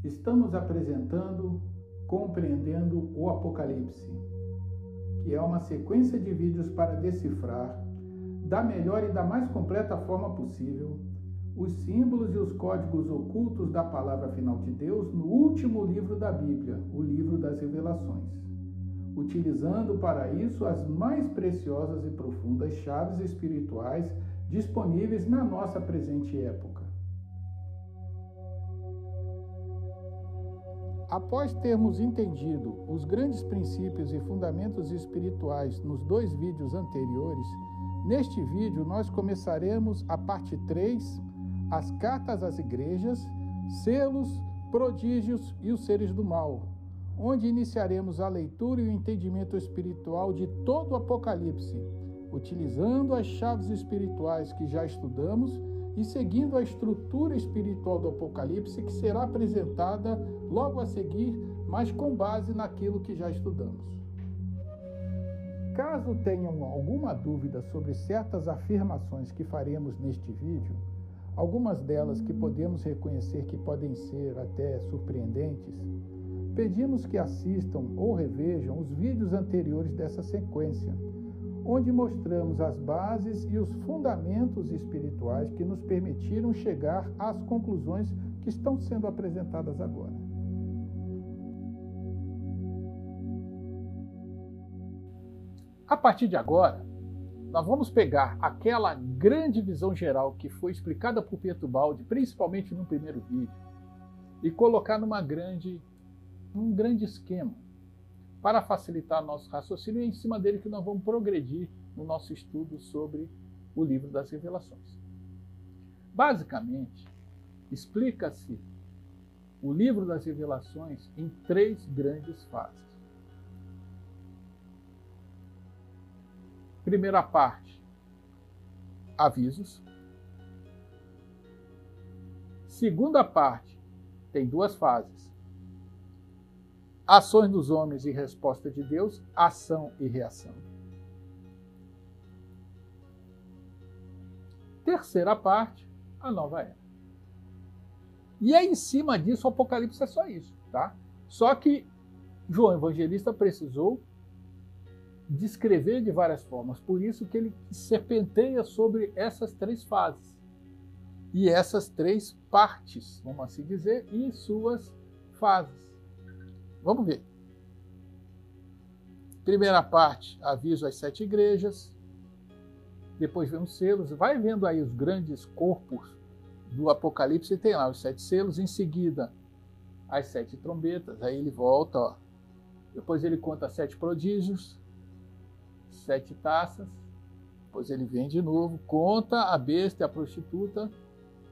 Estamos apresentando Compreendendo o Apocalipse, que é uma sequência de vídeos para decifrar, da melhor e da mais completa forma possível, os símbolos e os códigos ocultos da palavra final de Deus no último livro da Bíblia, o livro das Revelações, utilizando para isso as mais preciosas e profundas chaves espirituais disponíveis na nossa presente época. Após termos entendido os grandes princípios e fundamentos espirituais nos dois vídeos anteriores, neste vídeo nós começaremos a parte 3, as cartas às igrejas, selos, prodígios e os seres do mal, onde iniciaremos a leitura e o entendimento espiritual de todo o Apocalipse, utilizando as chaves espirituais que já estudamos e seguindo a estrutura espiritual do Apocalipse que será apresentada logo a seguir, mas com base naquilo que já estudamos. Caso tenham alguma dúvida sobre certas afirmações que faremos neste vídeo, algumas delas que podemos reconhecer que podem ser até surpreendentes, pedimos que assistam ou revejam os vídeos anteriores dessa sequência, onde mostramos as bases e os fundamentos espirituais que nos permitiram chegar às conclusões que estão sendo apresentadas agora. A partir de agora, nós vamos pegar aquela grande visão geral que foi explicada por Pietro Baldi, principalmente no primeiro vídeo, e colocar num grande esquema, para facilitar nosso raciocínio, e em cima dele que nós vamos progredir no nosso estudo sobre o livro das Revelações. Basicamente, explica-se o livro das Revelações em 3 grandes fases. Primeira parte, avisos. Segunda parte, tem 2 fases. Ações dos homens e resposta de Deus, ação e reação. Terceira parte, a nova era. E aí, em cima disso, o Apocalipse é só isso, tá? Só que João Evangelista precisou descrever de várias formas, por isso que ele serpenteia sobre essas 3 fases. E essas 3 partes, vamos assim dizer, e suas fases. Vamos ver. Primeira parte, aviso às 7 igrejas. Depois vem os selos. Vai vendo aí os grandes corpos do Apocalipse. Tem lá os 7 selos. Em seguida, as 7 trombetas. Aí ele volta. Ó. Depois ele conta 7 prodígios. 7 taças. Depois ele vem de novo. Conta a besta e a prostituta.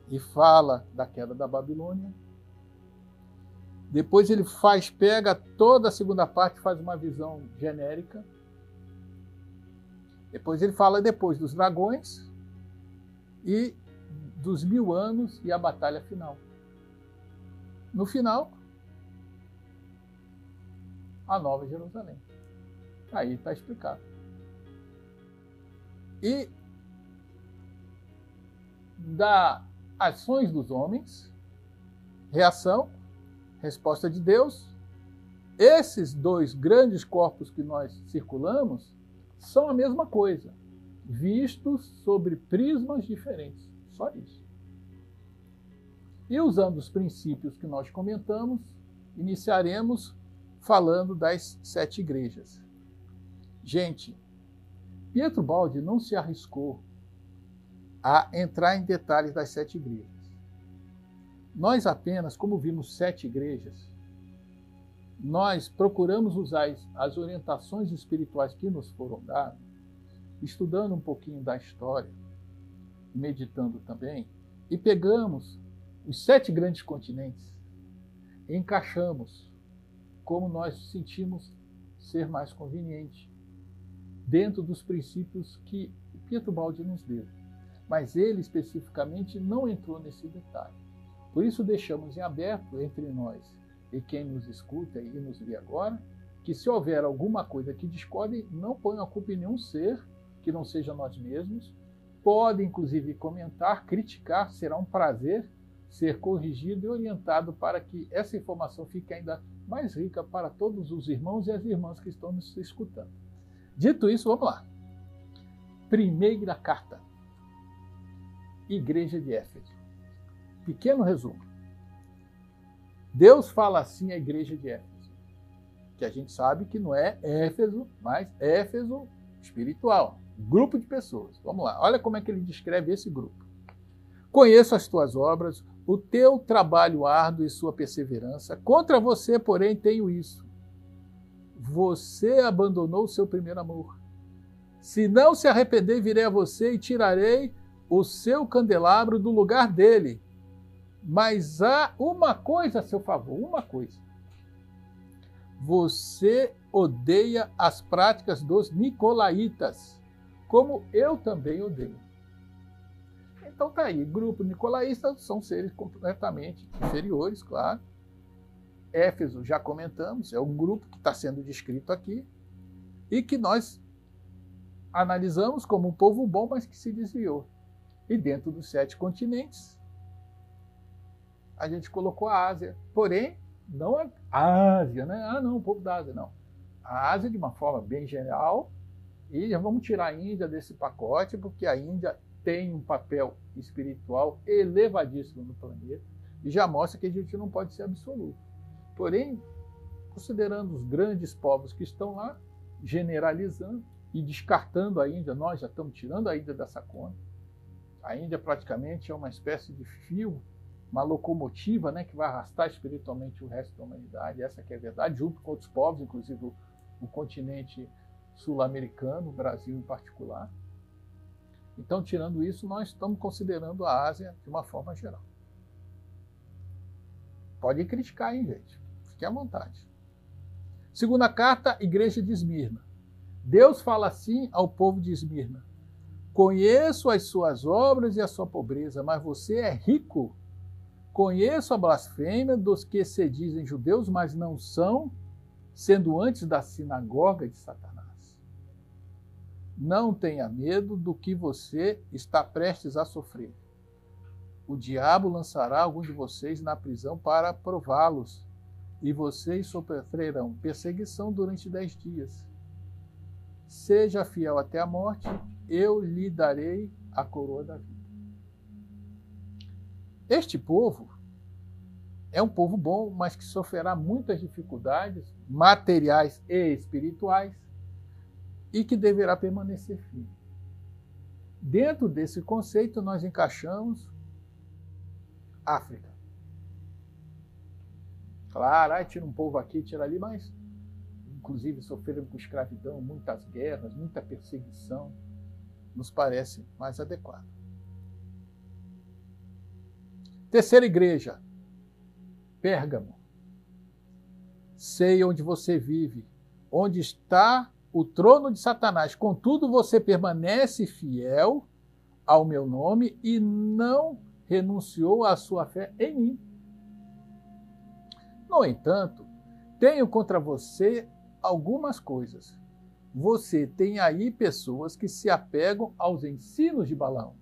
E fala da queda da Babilônia. Depois ele pega toda a segunda parte, faz uma visão genérica. Depois ele fala dos dragões e dos 1000 anos e a batalha final. No final, a Nova Jerusalém. Aí está explicado. E da ações dos homens, reação, resposta de Deus. Esses 2 grandes corpos que nós circulamos são a mesma coisa, vistos sobre prismas diferentes. Só isso. E usando os princípios que nós comentamos, iniciaremos falando das 7 igrejas. Gente, Pietro Baldi não se arriscou a entrar em detalhes das 7 igrejas. Nós apenas, como vimos 7 igrejas, nós procuramos usar as orientações espirituais que nos foram dadas, estudando um pouquinho da história, meditando também, e pegamos os 7 grandes continentes e encaixamos como nós sentimos ser mais conveniente, dentro dos princípios que Pietro Baldi nos deu. Mas ele especificamente não entrou nesse detalhe. Por isso deixamos em aberto entre nós e quem nos escuta e nos vê agora, que se houver alguma coisa que discorde, não ponham a culpa em nenhum ser que não seja nós mesmos. Pode, inclusive, comentar, criticar, será um prazer ser corrigido e orientado para que essa informação fique ainda mais rica para todos os irmãos e as irmãs que estão nos escutando. Dito isso, vamos lá. Primeira carta. Igreja de Éfeso. Pequeno resumo. Deus fala assim à igreja de Éfeso, que a gente sabe que não é Éfeso, mas Éfeso espiritual, grupo de pessoas. Vamos lá, olha como é que ele descreve esse grupo. Conheço as tuas obras, o teu trabalho árduo e sua perseverança. Contra você, porém, tenho isso. Você abandonou o seu primeiro amor. Se não se arrepender, virei a você e tirarei o seu candelabro do lugar dele. Mas há uma coisa a seu favor, uma coisa. Você odeia as práticas dos nicolaítas, como eu também odeio. Então tá aí, grupo nicolaísta são seres completamente inferiores, claro. Éfeso, já comentamos, é um grupo que está sendo descrito aqui e que nós analisamos como um povo bom, mas que se desviou. E dentro dos 7 continentes, a gente colocou a Ásia. Porém, não a Ásia, né? Ah, não, o povo da Ásia, não. A Ásia de uma forma bem geral, e já vamos tirar a Índia desse pacote, porque a Índia tem um papel espiritual elevadíssimo no planeta, e já mostra que a gente não pode ser absoluto. Porém, considerando os grandes povos que estão lá, generalizando e descartando a Índia, nós já estamos tirando a Índia dessa conta. A Índia praticamente é uma espécie de fio, uma locomotiva, né, que vai arrastar espiritualmente o resto da humanidade, essa que é a verdade, junto com outros povos, inclusive o continente sul-americano, o Brasil em particular. Então, tirando isso, nós estamos considerando a Ásia de uma forma geral. Pode criticar, hein, gente? Fique à vontade. Segunda carta, Igreja de Esmirna. Deus fala assim ao povo de Esmirna: conheço as suas obras e a sua pobreza, mas você é rico. Conheço a blasfêmia dos que se dizem judeus, mas não são, sendo antes da sinagoga de Satanás. Não tenha medo do que você está prestes a sofrer. O diabo lançará algum de vocês na prisão para prová-los, e vocês sofrerão perseguição durante 10 dias. Seja fiel até a morte, eu lhe darei a coroa da vida. Este povo é um povo bom, mas que sofrerá muitas dificuldades materiais e espirituais e que deverá permanecer firme. Dentro desse conceito, nós encaixamos África. Claro, aí tira um povo aqui, tira ali, mas inclusive sofreram com escravidão, muitas guerras, muita perseguição, nos parece mais adequado. Terceira igreja, Pérgamo. Sei onde você vive, onde está o trono de Satanás. Contudo, você permanece fiel ao meu nome e não renunciou à sua fé em mim. No entanto, tenho contra você algumas coisas. Você tem aí pessoas que se apegam aos ensinos de Balaão.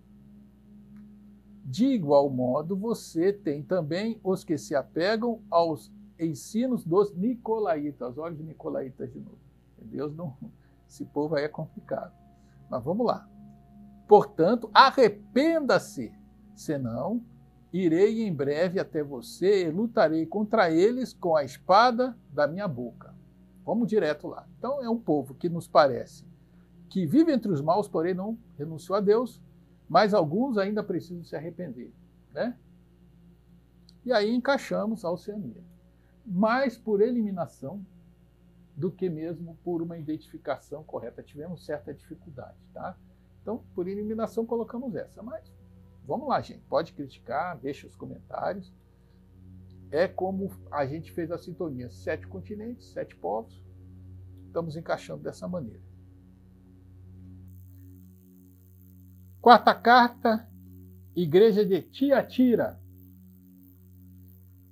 De igual modo, você tem também os que se apegam aos ensinos dos nicolaítas. Olha os nicolaítas de novo. Deus não... Esse povo aí é complicado. Mas vamos lá. Portanto, arrependa-se, senão irei em breve até você e lutarei contra eles com a espada da minha boca. Vamos direto lá. Então, é um povo que nos parece que vive entre os maus, porém não renunciou a Deus, mas alguns ainda precisam se arrepender, né? E aí encaixamos a Oceania. Mais por eliminação do que mesmo por uma identificação correta. Tivemos certa dificuldade, tá? Então, por eliminação, colocamos essa. Mas vamos lá, gente. Pode criticar, deixa os comentários. É como a gente fez a sintonia. 7 continentes, 7 povos. Estamos encaixando dessa maneira. Quarta carta, Igreja de Tiatira.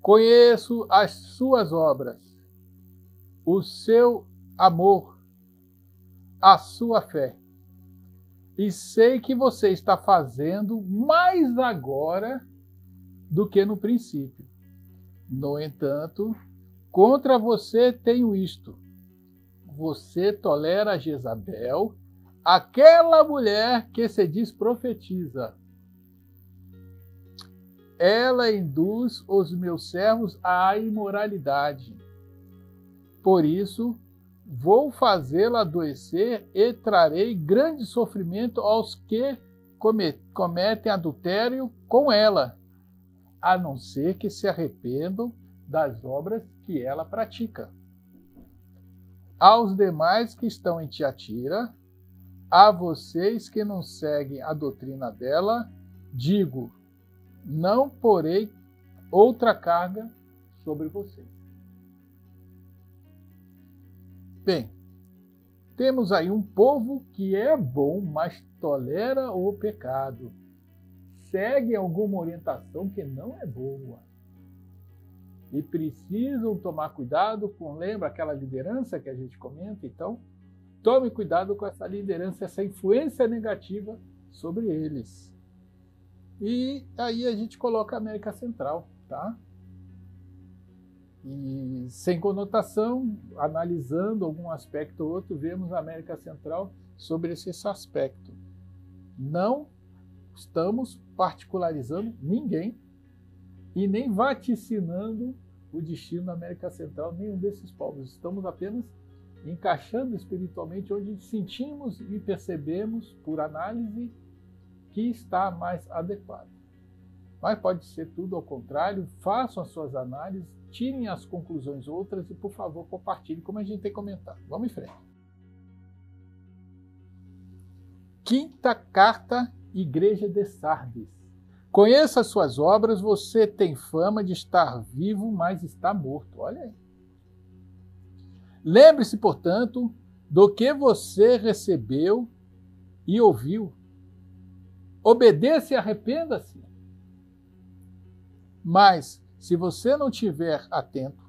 Conheço as suas obras, o seu amor, a sua fé. E sei que você está fazendo mais agora do que no princípio. No entanto, contra você tenho isto: você tolera Jezabel, aquela mulher que se diz profetiza. Ela induz os meus servos à imoralidade. Por isso, vou fazê-la adoecer e trarei grande sofrimento aos que cometem adultério com ela, a não ser que se arrependam das obras que ela pratica. Aos demais que estão em Tiatira, a vocês que não seguem a doutrina dela, digo: não porei outra carga sobre vocês. Bem, temos aí um povo que é bom, mas tolera o pecado. Segue alguma orientação que não é boa. E precisam tomar cuidado com, lembra aquela liderança que a gente comenta? Então, tome cuidado com essa liderança, essa influência negativa sobre eles. E aí a gente coloca a América Central, tá? E sem conotação, analisando algum aspecto ou outro, vemos a América Central sobre esse aspecto. Não estamos particularizando ninguém e nem vaticinando o destino da América Central, nenhum desses povos. Estamos apenas encaixando espiritualmente onde sentimos e percebemos, por análise, que está mais adequado. Mas pode ser tudo ao contrário. Façam as suas análises, tirem as conclusões outras e, por favor, compartilhem, como a gente tem comentado. Vamos em frente. Quinta carta, Igreja de Sardes. Conheça as suas obras, você tem fama de estar vivo, mas está morto. Olha aí. Lembre-se, portanto, do que você recebeu e ouviu. Obedeça e arrependa-se. Mas, se você não estiver atento,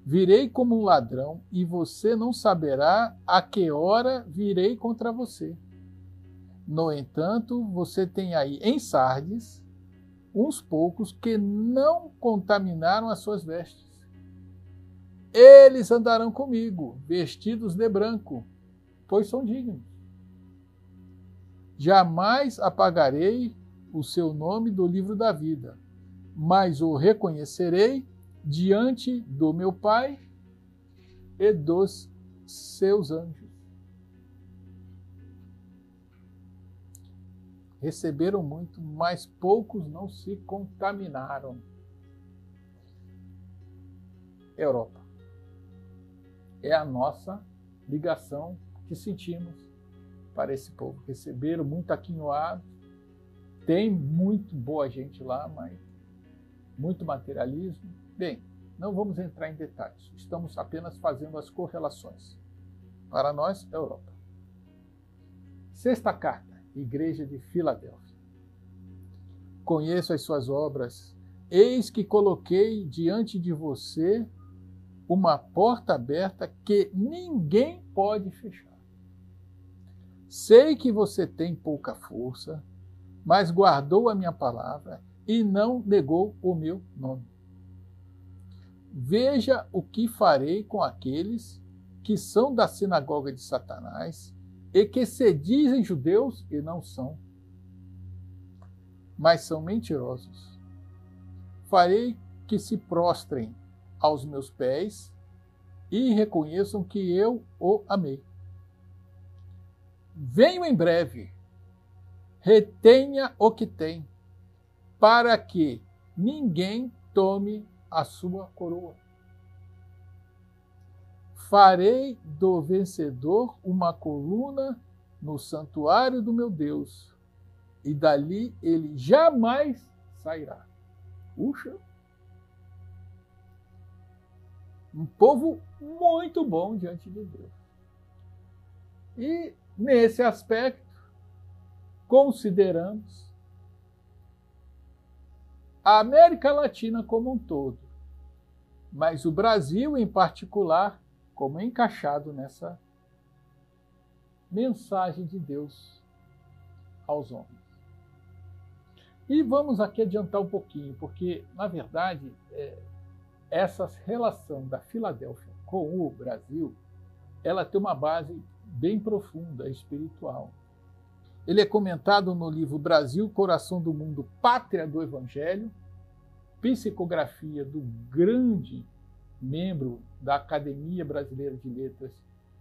virei como um ladrão e você não saberá a que hora virei contra você. No entanto, você tem aí em Sardes uns poucos que não contaminaram as suas vestes. Eles andarão comigo, vestidos de branco, pois são dignos. Jamais apagarei o seu nome do livro da vida, mas o reconhecerei diante do meu Pai e dos seus anjos. Receberam muito, mas poucos não se contaminaram. Europa. É a nossa ligação que sentimos para esse povo. Receberam muito aquinhoado, tem muito boa gente lá, mas muito materialismo. Bem, não vamos entrar em detalhes. Estamos apenas fazendo as correlações. Para nós, Europa. Sexta carta, Igreja de Filadélfia. Conheço as suas obras. Eis que coloquei diante de você uma porta aberta que ninguém pode fechar. Sei que você tem pouca força, mas guardou a minha palavra e não negou o meu nome. Veja o que farei com aqueles que são da sinagoga de Satanás e que se dizem judeus e não são, mas são mentirosos. Farei que se prostrem aos meus pés e reconheçam que eu o amei. Venho em breve, retenha o que tem, para que ninguém tome a sua coroa. Farei do vencedor uma coluna no santuário do meu Deus, e dali ele jamais sairá. Puxa! Um povo muito bom diante de Deus. E, nesse aspecto, consideramos a América Latina como um todo, mas o Brasil em particular como encaixado nessa mensagem de Deus aos homens. E vamos aqui adiantar um pouquinho, porque, na verdade, essa relação da Filadélfia com o Brasil, ela tem uma base bem profunda, espiritual. Ele é comentado no livro Brasil, Coração do Mundo, Pátria do Evangelho, psicografia do grande membro da Academia Brasileira de Letras,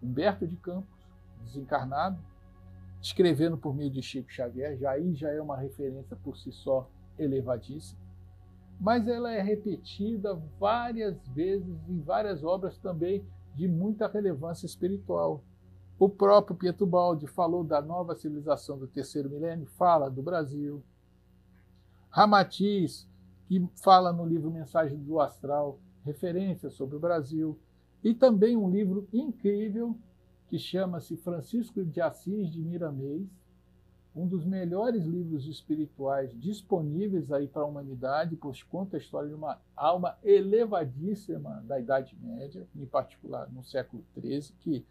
Humberto de Campos, desencarnado, escrevendo por meio de Chico Xavier, já é uma referência por si só elevadíssima, mas ela é repetida várias vezes em várias obras também de muita relevância espiritual. O próprio Pietro Baldi falou da nova civilização do terceiro milênio, fala do Brasil. Ramatiz, que fala no livro Mensagem do Astral, referências sobre o Brasil. E também um livro incrível que chama-se Francisco de Assis de Miramês, um dos melhores livros espirituais disponíveis aí para a humanidade, pois conta a história de uma alma elevadíssima da Idade Média, em particular no século XIII, que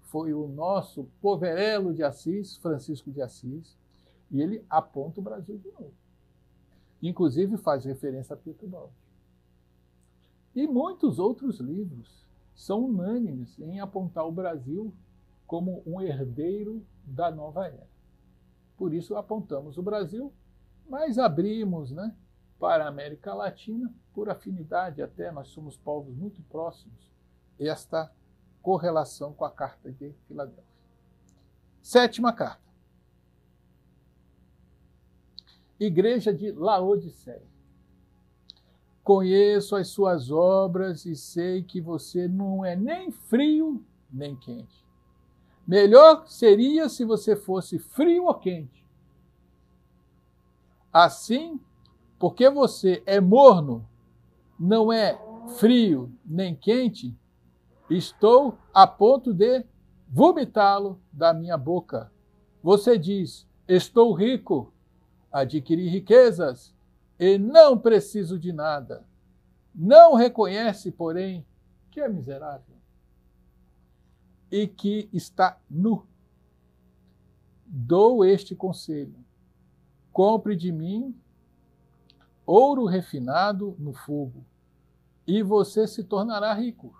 foi o nosso Poverello de Assis, Francisco de Assis, e ele aponta o Brasil de novo. Inclusive faz referência a Pietro Baldi. E muitos outros livros são unânimes em apontar o Brasil como um herdeiro da nova era. Por isso apontamos o Brasil, mas abrimos, né, para a América Latina, por afinidade até, nós somos povos muito próximos, esta correlação com a Carta de Filadélfia. Sétima carta. Igreja de Laodiceia. Conheço as suas obras e sei que você não é nem frio nem quente. Melhor seria se você fosse frio ou quente. Assim, porque você é morno, não é frio nem quente, estou a ponto de vomitá-lo da minha boca. Você diz, estou rico, adquiri riquezas e não preciso de nada. Não reconhece, porém, que é miserável e que está nu. Dou este conselho. Compre de mim ouro refinado no fogo, e você se tornará rico.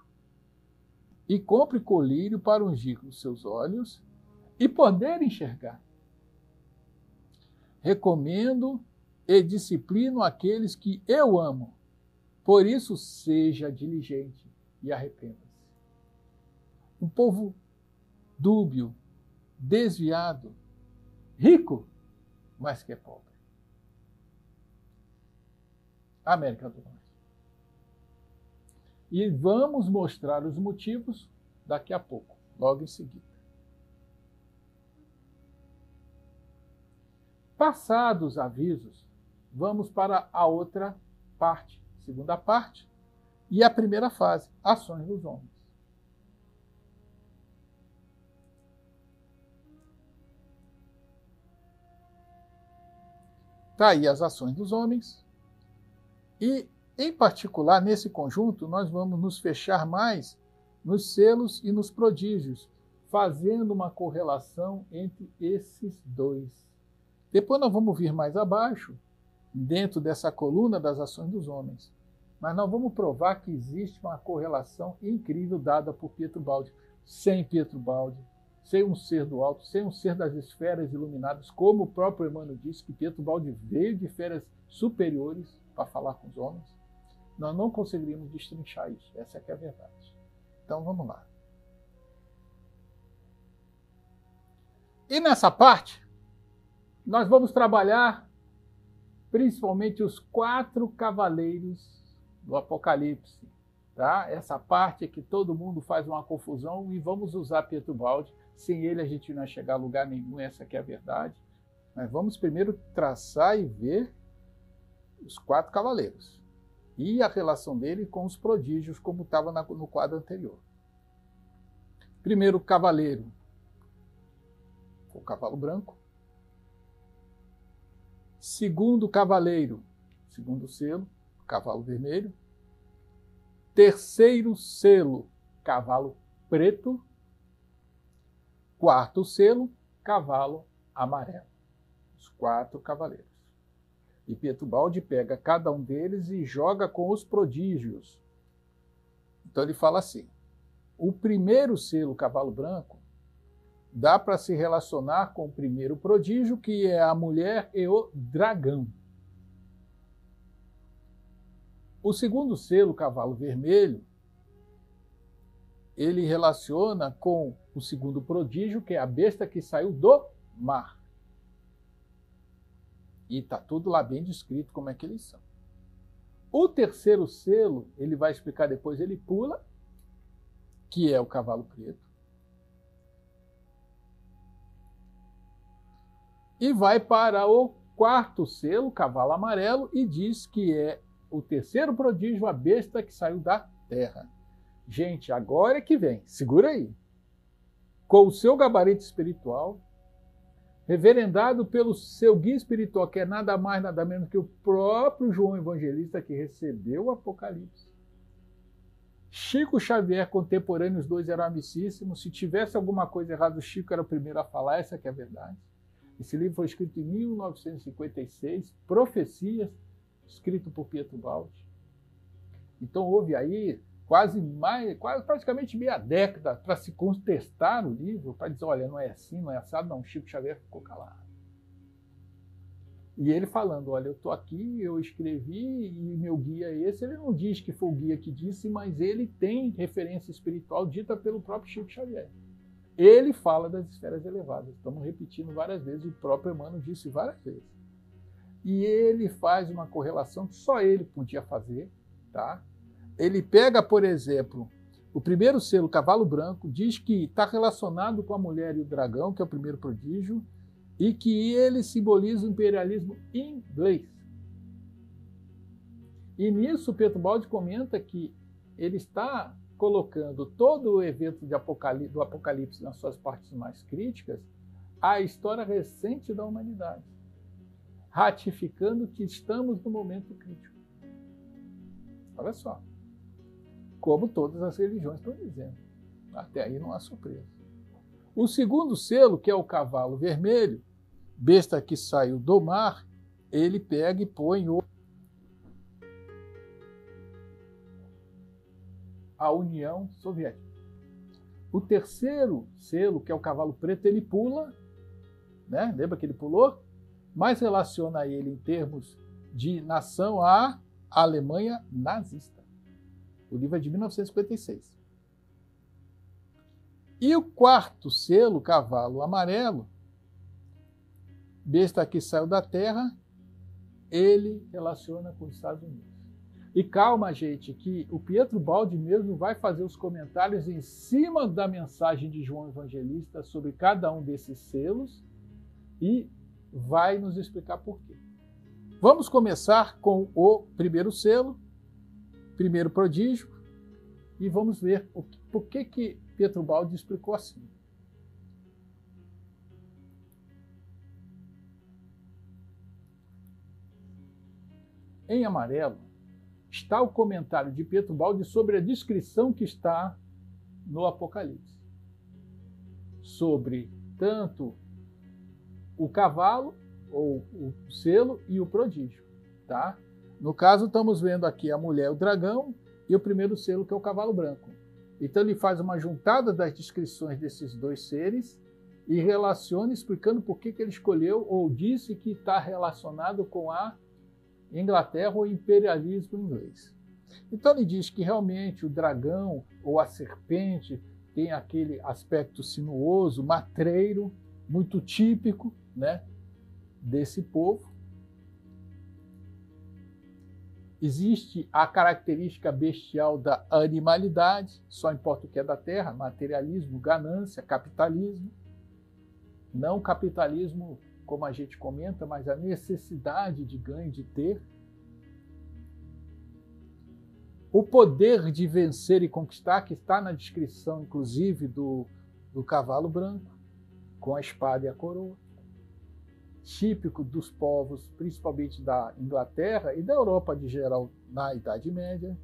E compre colírio para ungir os seus olhos e poder enxergar. Recomendo e disciplino aqueles que eu amo. Por isso, seja diligente e arrependa-se. Um povo dúbio, desviado, rico, mas que é pobre. América do Norte. E vamos mostrar os motivos daqui a pouco, logo em seguida. Passados os avisos, vamos para a outra parte, segunda parte, e a primeira fase, ações dos homens. Está aí as ações dos homens, e, em particular, nesse conjunto, nós vamos nos fechar mais nos selos e nos prodígios, fazendo uma correlação entre esses dois. Depois nós vamos vir mais abaixo, dentro dessa coluna das ações dos homens. Mas nós vamos provar que existe uma correlação incrível dada por Pietro Baldi. Sem Pietro Baldi, sem um ser do alto, sem um ser das esferas iluminadas, como o próprio Emmanuel disse, que Pietro Baldi veio de esferas superiores para falar com os homens, nós não conseguiríamos destrinchar isso. Essa é que é a verdade. Então vamos lá. E nessa parte, nós vamos trabalhar principalmente os 4 cavaleiros do Apocalipse. Tá? Essa parte é que todo mundo faz uma confusão e vamos usar Pietro Baldi. Sem ele a gente não vai chegar a lugar nenhum, essa que é a verdade. Mas vamos primeiro traçar e ver os 4 cavaleiros. E a relação dele com os prodígios, como estava no quadro anterior. Primeiro cavaleiro, o cavalo branco. Segundo cavaleiro, segundo selo, cavalo vermelho. Terceiro selo, cavalo preto. Quarto selo, cavalo amarelo. Os 4 cavaleiros. E Pietubaldi pega cada um deles e joga com os prodígios. Então ele fala assim, o primeiro selo, cavalo branco, dá para se relacionar com o primeiro prodígio, que é a mulher e o dragão. O segundo selo, cavalo vermelho, ele relaciona com o segundo prodígio, que é a besta que saiu do mar. E está tudo lá bem descrito como é que eles são. O terceiro selo, ele vai explicar depois, ele pula, que é o cavalo preto. E vai para o quarto selo, cavalo amarelo, e diz que é o terceiro prodígio, a besta que saiu da terra. Gente, agora é que vem, segura aí. Com o seu gabarito espiritual, reverendado pelo seu guia espiritual, que é nada mais, nada menos que o próprio João Evangelista, que recebeu o Apocalipse. Chico Xavier, contemporâneo, os dois eram amicíssimos. Se tivesse alguma coisa errada, o Chico era o primeiro a falar, essa que é a verdade. Esse livro foi escrito em 1956, Profecias, escrito por Pietubaldi. Então houve aí praticamente meia década para se contestar o livro, para dizer, olha, não é assim, não é assado, não, Chico Xavier ficou calado. E ele falando, olha, eu estou aqui, eu escrevi e meu guia é esse. Ele não diz que foi o guia que disse, mas ele tem referência espiritual dita pelo próprio Chico Xavier. Ele fala das esferas elevadas, estamos repetindo várias vezes, o próprio Emmanuel disse várias vezes. E ele faz uma correlação que só ele podia fazer, tá? Ele pega, por exemplo, o primeiro selo, cavalo branco, diz que está relacionado com a mulher e o dragão, que é o primeiro prodígio, e que ele simboliza o imperialismo inglês. E nisso, Pietubaldi comenta que ele está colocando todo o evento do Apocalipse nas suas partes mais críticas à história recente da humanidade, ratificando que estamos no momento crítico. Olha só. Como todas as religiões estão dizendo. Até aí não há surpresa. O segundo selo, que é o cavalo vermelho, besta que saiu do mar, ele pega e põe a União Soviética. O terceiro selo, que é o cavalo preto, ele pula, né? Lembra que ele pulou? Mas relaciona ele em termos de nação à Alemanha nazista. O livro é de 1956. E o quarto selo, cavalo amarelo, besta que saiu da terra, ele relaciona com os Estados Unidos. E calma, gente, que o Pietubaldi mesmo vai fazer os comentários em cima da mensagem de João Evangelista sobre cada um desses selos e vai nos explicar por quê. Vamos começar com o primeiro selo, primeiro prodígio, e vamos ver por que Pietubaldi explicou assim. Em amarelo está o comentário de Pietubaldi sobre a descrição que está no Apocalipse, sobre tanto o cavalo, ou o selo, e o prodígio. Tá? No caso, estamos vendo aqui a mulher, o dragão, e o primeiro selo, que é o cavalo branco. Então ele faz uma juntada das descrições desses dois seres e relaciona, explicando por que ele escolheu, ou disse que está relacionado com a Inglaterra ou imperialismo inglês. Então ele diz que realmente o dragão ou a serpente tem aquele aspecto sinuoso, matreiro, muito típico, né, desse povo. Existe a característica bestial da animalidade, só importa o que é da terra, materialismo, ganância, capitalismo. Não capitalismo como a gente comenta, mas a necessidade de ganho, de ter. O poder de vencer e conquistar, que está na descrição, inclusive, do cavalo branco, com a espada e a coroa. Típico dos povos, principalmente da Inglaterra e da Europa de geral, na Idade Média.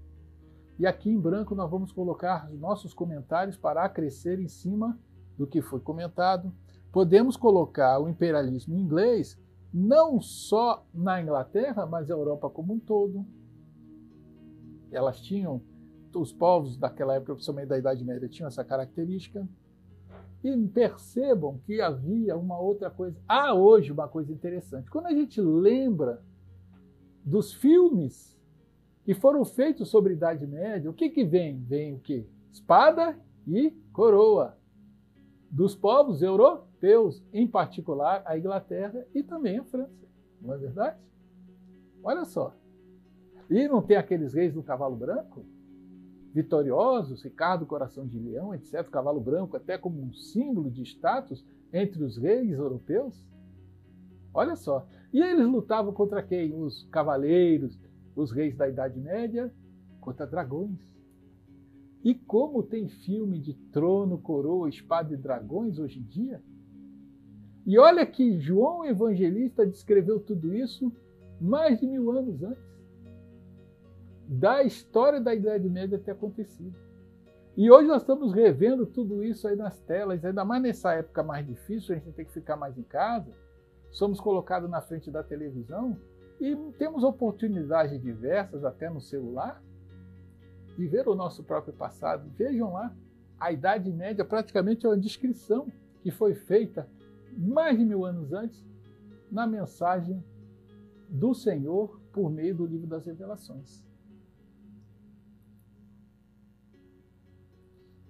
E aqui em branco nós vamos colocar os nossos comentários para acrescer em cima do que foi comentado. Podemos colocar o imperialismo inglês não só na Inglaterra, mas a Europa como um todo. Elas tinham, os povos daquela época, principalmente da Idade Média, tinham essa característica. E percebam que havia uma outra coisa. Há hoje uma coisa interessante. Quando a gente lembra dos filmes que foram feitos sobre a Idade Média, o que que vem? Vem o quê? Espada e coroa. Dos povos europeus, em particular a Inglaterra e também a França. Não é verdade? Olha só. E não tem aqueles reis do cavalo branco? Vitoriosos, Ricardo Coração de Leão, etc. O cavalo branco até como um símbolo de status entre os reis europeus. Olha só. E eles lutavam contra quem? Os cavaleiros, os reis da Idade Média, contra dragões. E como tem filme de trono, coroa, espada e dragões hoje em dia? E olha que João Evangelista descreveu tudo isso mais de 1000 anos antes da história da Idade Média ter acontecido. E hoje nós estamos revendo tudo isso aí nas telas, ainda mais nessa época mais difícil, a gente tem que ficar mais em casa, somos colocados na frente da televisão e temos oportunidades diversas, até no celular, de ver o nosso próprio passado. Vejam lá, a Idade Média praticamente é uma descrição que foi feita mais de 1000 anos antes na mensagem do Senhor por meio do Livro das Revelações.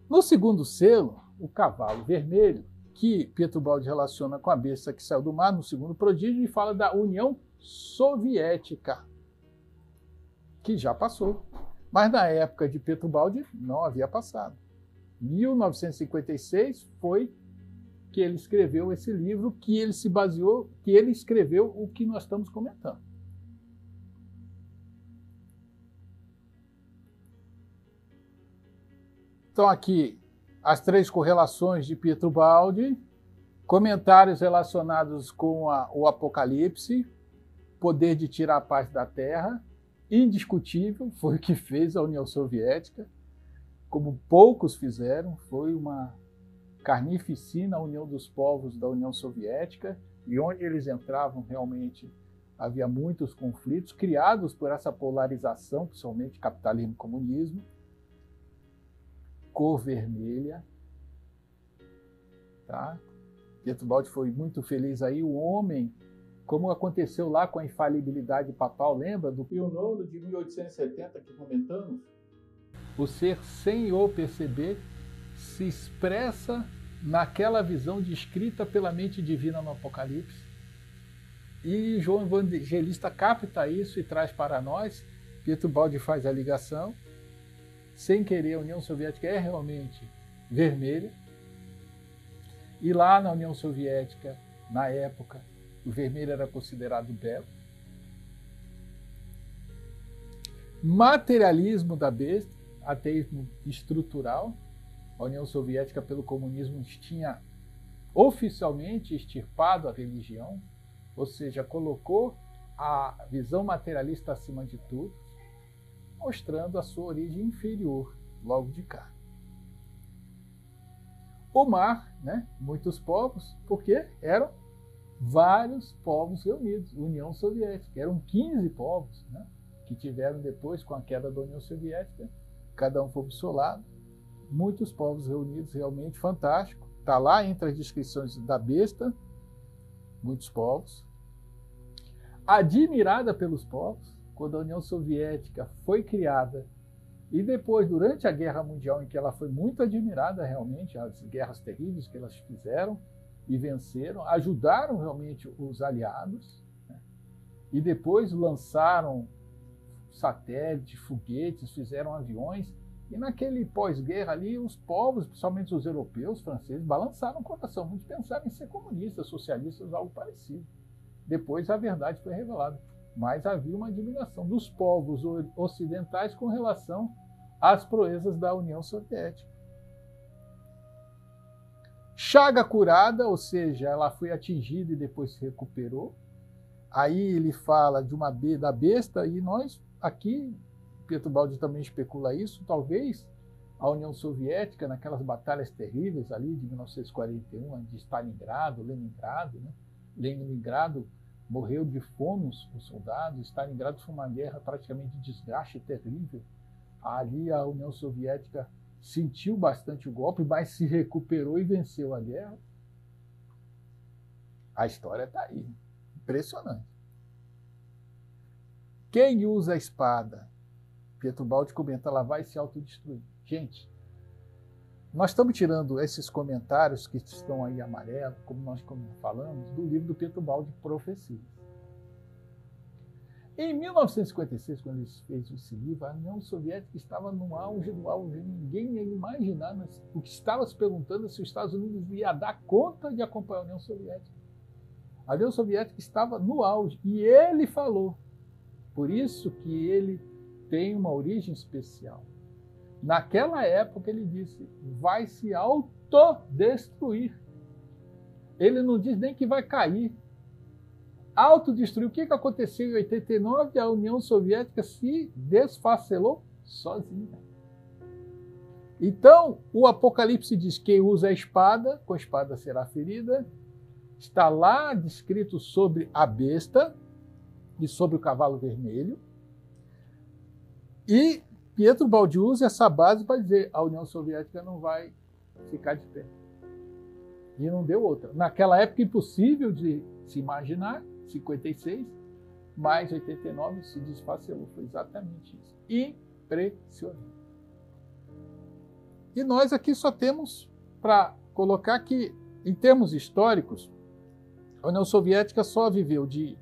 No segundo selo, o cavalo vermelho, que Pietro Baldi relaciona com a besta que saiu do mar no segundo prodígio e fala da União Soviética, que já passou. Mas na época de Pietro Baldi não havia passado. 1956 foi que ele escreveu esse livro, que ele se baseou, que ele escreveu o que nós estamos comentando. Então aqui as 3 correlações de Pietro Baldi, comentários relacionados com o Apocalipse, poder de tirar a paz da Terra, indiscutível, foi o que fez a União Soviética, como poucos fizeram, foi uma carnificina a união dos povos da União Soviética, e onde eles entravam realmente havia muitos conflitos criados por essa polarização, principalmente capitalismo e comunismo. Cor vermelha, tá? Pietro Baldi foi muito feliz aí, o homem, como aconteceu lá com a infalibilidade papal, lembra do Pio IX de 1870 que comentamos? O ser sem o perceber se expressa naquela visão descrita pela mente divina no Apocalipse. E João Evangelista capta isso e traz para nós. Pietro Baldi faz a ligação. Sem querer, a União Soviética é realmente vermelha. E lá na União Soviética, na época, o vermelho era considerado belo. Materialismo da besta, ateísmo estrutural. A União Soviética, pelo comunismo, tinha oficialmente extirpado a religião, ou seja, colocou a visão materialista acima de tudo, mostrando a sua origem inferior, logo de cá. O mar, né? Muitos povos, porque eram vários povos reunidos, União Soviética. Eram 15 povos, né? Que tiveram depois, com a queda da União Soviética, cada um foi para o seu lado. Muitos povos reunidos, realmente fantástico. Está lá entre as descrições da besta, muitos povos. Admirada pelos povos, quando a União Soviética foi criada e depois, durante a Guerra Mundial, em que ela foi muito admirada realmente, as guerras terríveis que elas fizeram e venceram, ajudaram realmente os aliados, né? E depois lançaram satélites, foguetes, fizeram aviões, e naquele pós-guerra ali, os povos, principalmente os europeus, franceses, balançaram o coração, muitos pensaram em ser comunistas, socialistas, algo parecido. Depois a verdade foi revelada. Mas havia uma admiração dos povos ocidentais com relação às proezas da União Soviética. Chaga curada, ou seja, ela foi atingida e depois se recuperou. Aí ele fala da besta, e nós aqui, Pietro Baldi também especula isso, talvez a União Soviética, naquelas batalhas terríveis ali de 1941, de Stalingrado, Leningrado, né? Leningrado morreu de fome os soldados. Stalingrado foi uma guerra praticamente de desgaste terrível. Ali a União Soviética sentiu bastante o golpe, mas se recuperou e venceu a guerra. A história está aí. Impressionante. Quem usa a espada? Pietro Baldi comenta, ela vai se autodestruir. Gente, nós estamos tirando esses comentários que estão aí amarelo, como nós falamos, do livro do Pietro Baldi, Profecias. Em 1956, quando ele fez esse livro, a União Soviética estava no auge do auge. Ninguém ia imaginar, mas o que estava se perguntando é se os Estados Unidos ia dar conta de acompanhar a União Soviética. A União Soviética estava no auge e ele falou. Por isso que ele tem uma origem especial. Naquela época ele disse, vai se autodestruir. Ele não diz nem que vai cair. Autodestruir. O que aconteceu em 89? A União Soviética se desfacelou sozinha. Então, o Apocalipse diz que quem usa a espada, com a espada será ferida. Está lá descrito sobre a besta e sobre o cavalo vermelho. E Pietro Baldi usa essa base para dizer a União Soviética não vai ficar de pé. E não deu outra. Naquela época, impossível de se imaginar, 56, mais 89 se desfacelou. Foi exatamente isso. Impressionante. E nós aqui só temos para colocar que, em termos históricos, a União Soviética só viveu de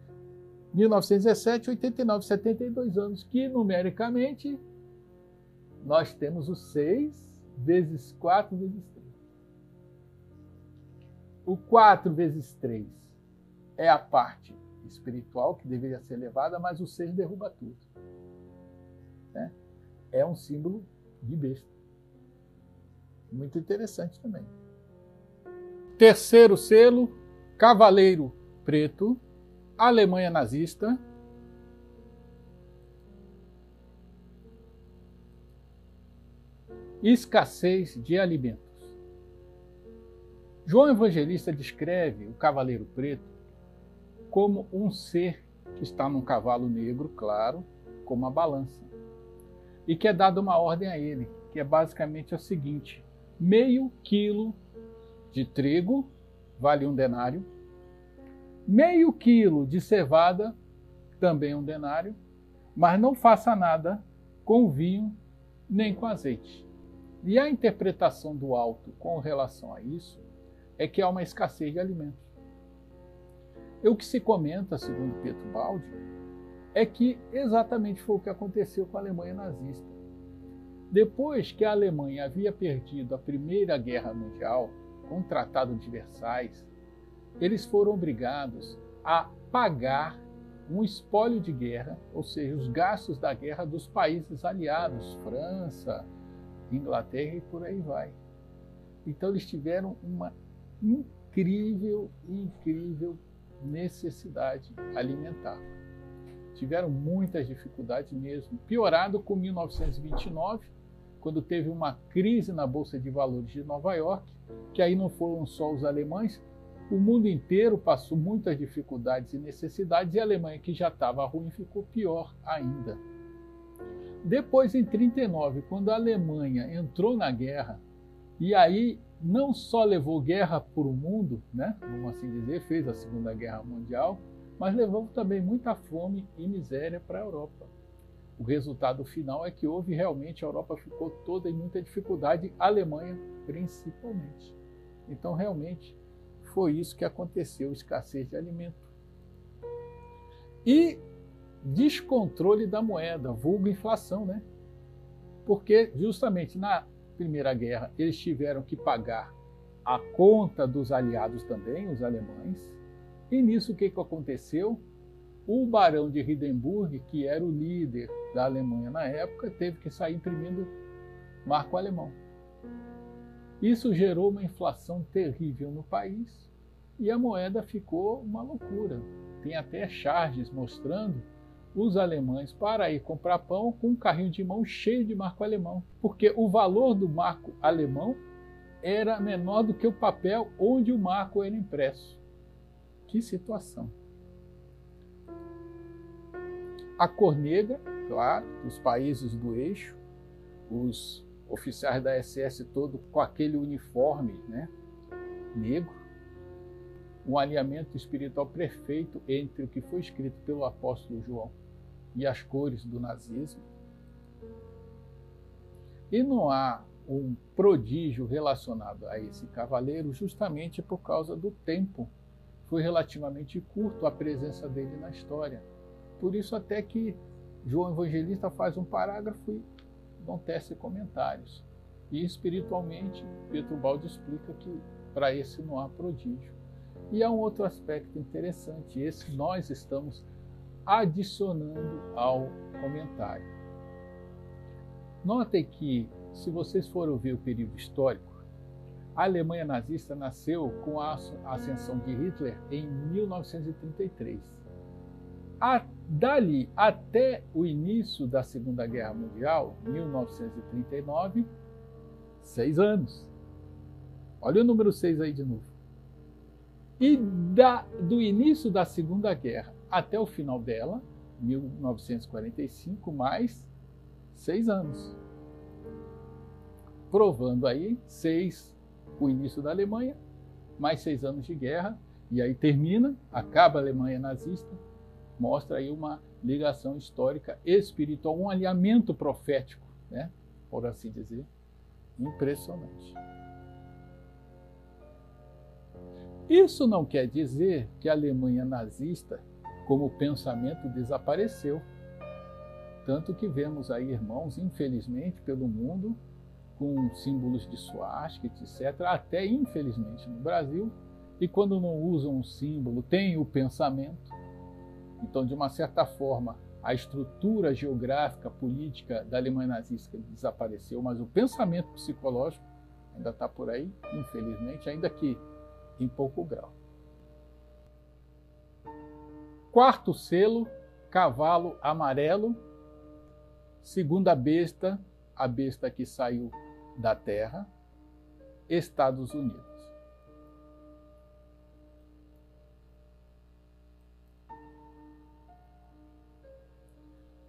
1917 a 89, 72 anos, que numericamente nós temos os 6 vezes 4 vezes 3. O 4 vezes 3 é a parte espiritual que deveria ser levada, mas o 6 derruba tudo. Né? É um símbolo de besta. Muito interessante também. Terceiro selo, Cavaleiro Preto, Alemanha nazista. Escassez de alimentos. João Evangelista descreve o Cavaleiro Preto como um ser que está num cavalo negro, claro, com uma balança. E que é dada uma ordem a ele, que é basicamente o seguinte: meio quilo de trigo vale 1 denário, meio quilo de cevada, também 1 denário, mas não faça nada com vinho nem com azeite. E a interpretação do alto com relação a isso é que há uma escassez de alimentos. E o que se comenta, segundo Pietro Baldi, é que exatamente foi o que aconteceu com a Alemanha nazista. Depois que a Alemanha havia perdido a Primeira Guerra Mundial, com o Tratado de Versailles, eles foram obrigados a pagar um espólio de guerra, ou seja, os gastos da guerra dos países aliados, França, Inglaterra e por aí vai. Então eles tiveram uma incrível necessidade alimentar. Tiveram muitas dificuldades mesmo, piorado com 1929, quando teve uma crise na Bolsa de Valores de Nova York, que aí não foram só os alemães, o mundo inteiro passou muitas dificuldades e necessidades, e a Alemanha, que já estava ruim, ficou pior ainda. Depois, em 1939, quando a Alemanha entrou na guerra, e aí não só levou guerra para o mundo, né, vamos assim dizer, fez a Segunda Guerra Mundial, mas levou também muita fome e miséria para a Europa. O resultado final é que houve realmente, a Europa ficou toda em muita dificuldade, a Alemanha principalmente. Então, realmente, foi isso que aconteceu, escassez de alimento. E descontrole da moeda, vulgo inflação, né? Porque justamente na Primeira Guerra eles tiveram que pagar a conta dos aliados também, os alemães. E nisso o que aconteceu? O barão de Hindenburg, que era o líder da Alemanha na época, teve que sair imprimindo marco alemão. Isso gerou uma inflação terrível no país e a moeda ficou uma loucura. Tem até charges mostrando os alemães para ir comprar pão com um carrinho de mão cheio de marco alemão, porque o valor do marco alemão era menor do que o papel onde o marco era impresso. Que situação! A cor negra, claro, os países do eixo, os oficiais da SS todo com aquele uniforme, né, negro, um alinhamento espiritual perfeito entre o que foi escrito pelo apóstolo João e as cores do nazismo. E não há um prodígio relacionado a esse cavaleiro justamente por causa do tempo. Foi relativamente curto a presença dele na história. Por isso até que João Evangelista faz um parágrafo e não tece comentários. E espiritualmente, Pietro Baldi explica que para esse não há prodígio. E há um outro aspecto interessante, esse nós estamos adicionando ao comentário. Notem que, se vocês forem ver o período histórico, a Alemanha nazista nasceu com a ascensão de Hitler em 1933. Dali até o início da Segunda Guerra Mundial, 1939, 6 anos. Olha o número 6 aí de novo. E do início da Segunda Guerra até o final dela, 1945, mais 6 anos. Provando aí 6, o início da Alemanha, mais 6 anos de guerra, e aí termina, acaba a Alemanha nazista, mostra aí uma ligação histórica espiritual, um alinhamento profético, né, por assim dizer, impressionante. Isso não quer dizer que a Alemanha nazista, como pensamento, desapareceu. Tanto que vemos aí irmãos, infelizmente, pelo mundo, com símbolos de suástica, etc., até infelizmente no Brasil, e quando não usam o símbolo, tem o pensamento. Então, de uma certa forma, a estrutura geográfica, política da Alemanha nazista desapareceu, mas o pensamento psicológico ainda está por aí, infelizmente, ainda que em pouco grau. Quarto selo, cavalo amarelo, segunda besta, a besta que saiu da Terra, Estados Unidos.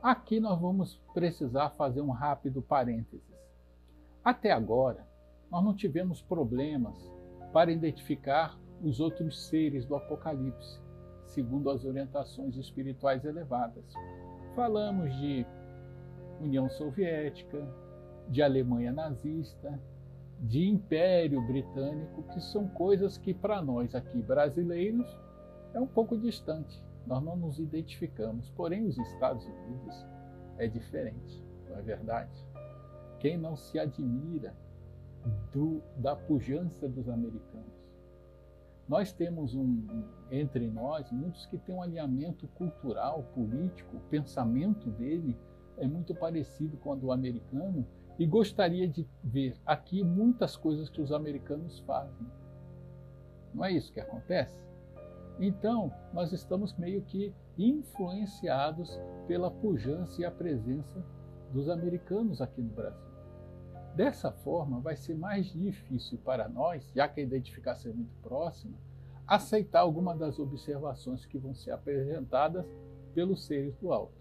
Aqui nós vamos precisar fazer um rápido parênteses. Até agora, nós não tivemos problemas para identificar os outros seres do Apocalipse, segundo as orientações espirituais elevadas. Falamos de União Soviética, de Alemanha nazista, de Império Britânico, que são coisas que para nós aqui brasileiros é um pouco distante. Nós não nos identificamos, porém os Estados Unidos é diferente, não é verdade? Quem não se admira da pujança dos americanos? Nós temos entre nós muitos que têm um alinhamento cultural, político, o pensamento dele é muito parecido com o do americano e gostaria de ver aqui muitas coisas que os americanos fazem. Não é isso que acontece? Então, nós estamos meio que influenciados pela pujança e a presença dos americanos aqui no Brasil. Dessa forma, vai ser mais difícil para nós, já que a identificação é muito próxima, aceitar alguma das observações que vão ser apresentadas pelos seres do alto.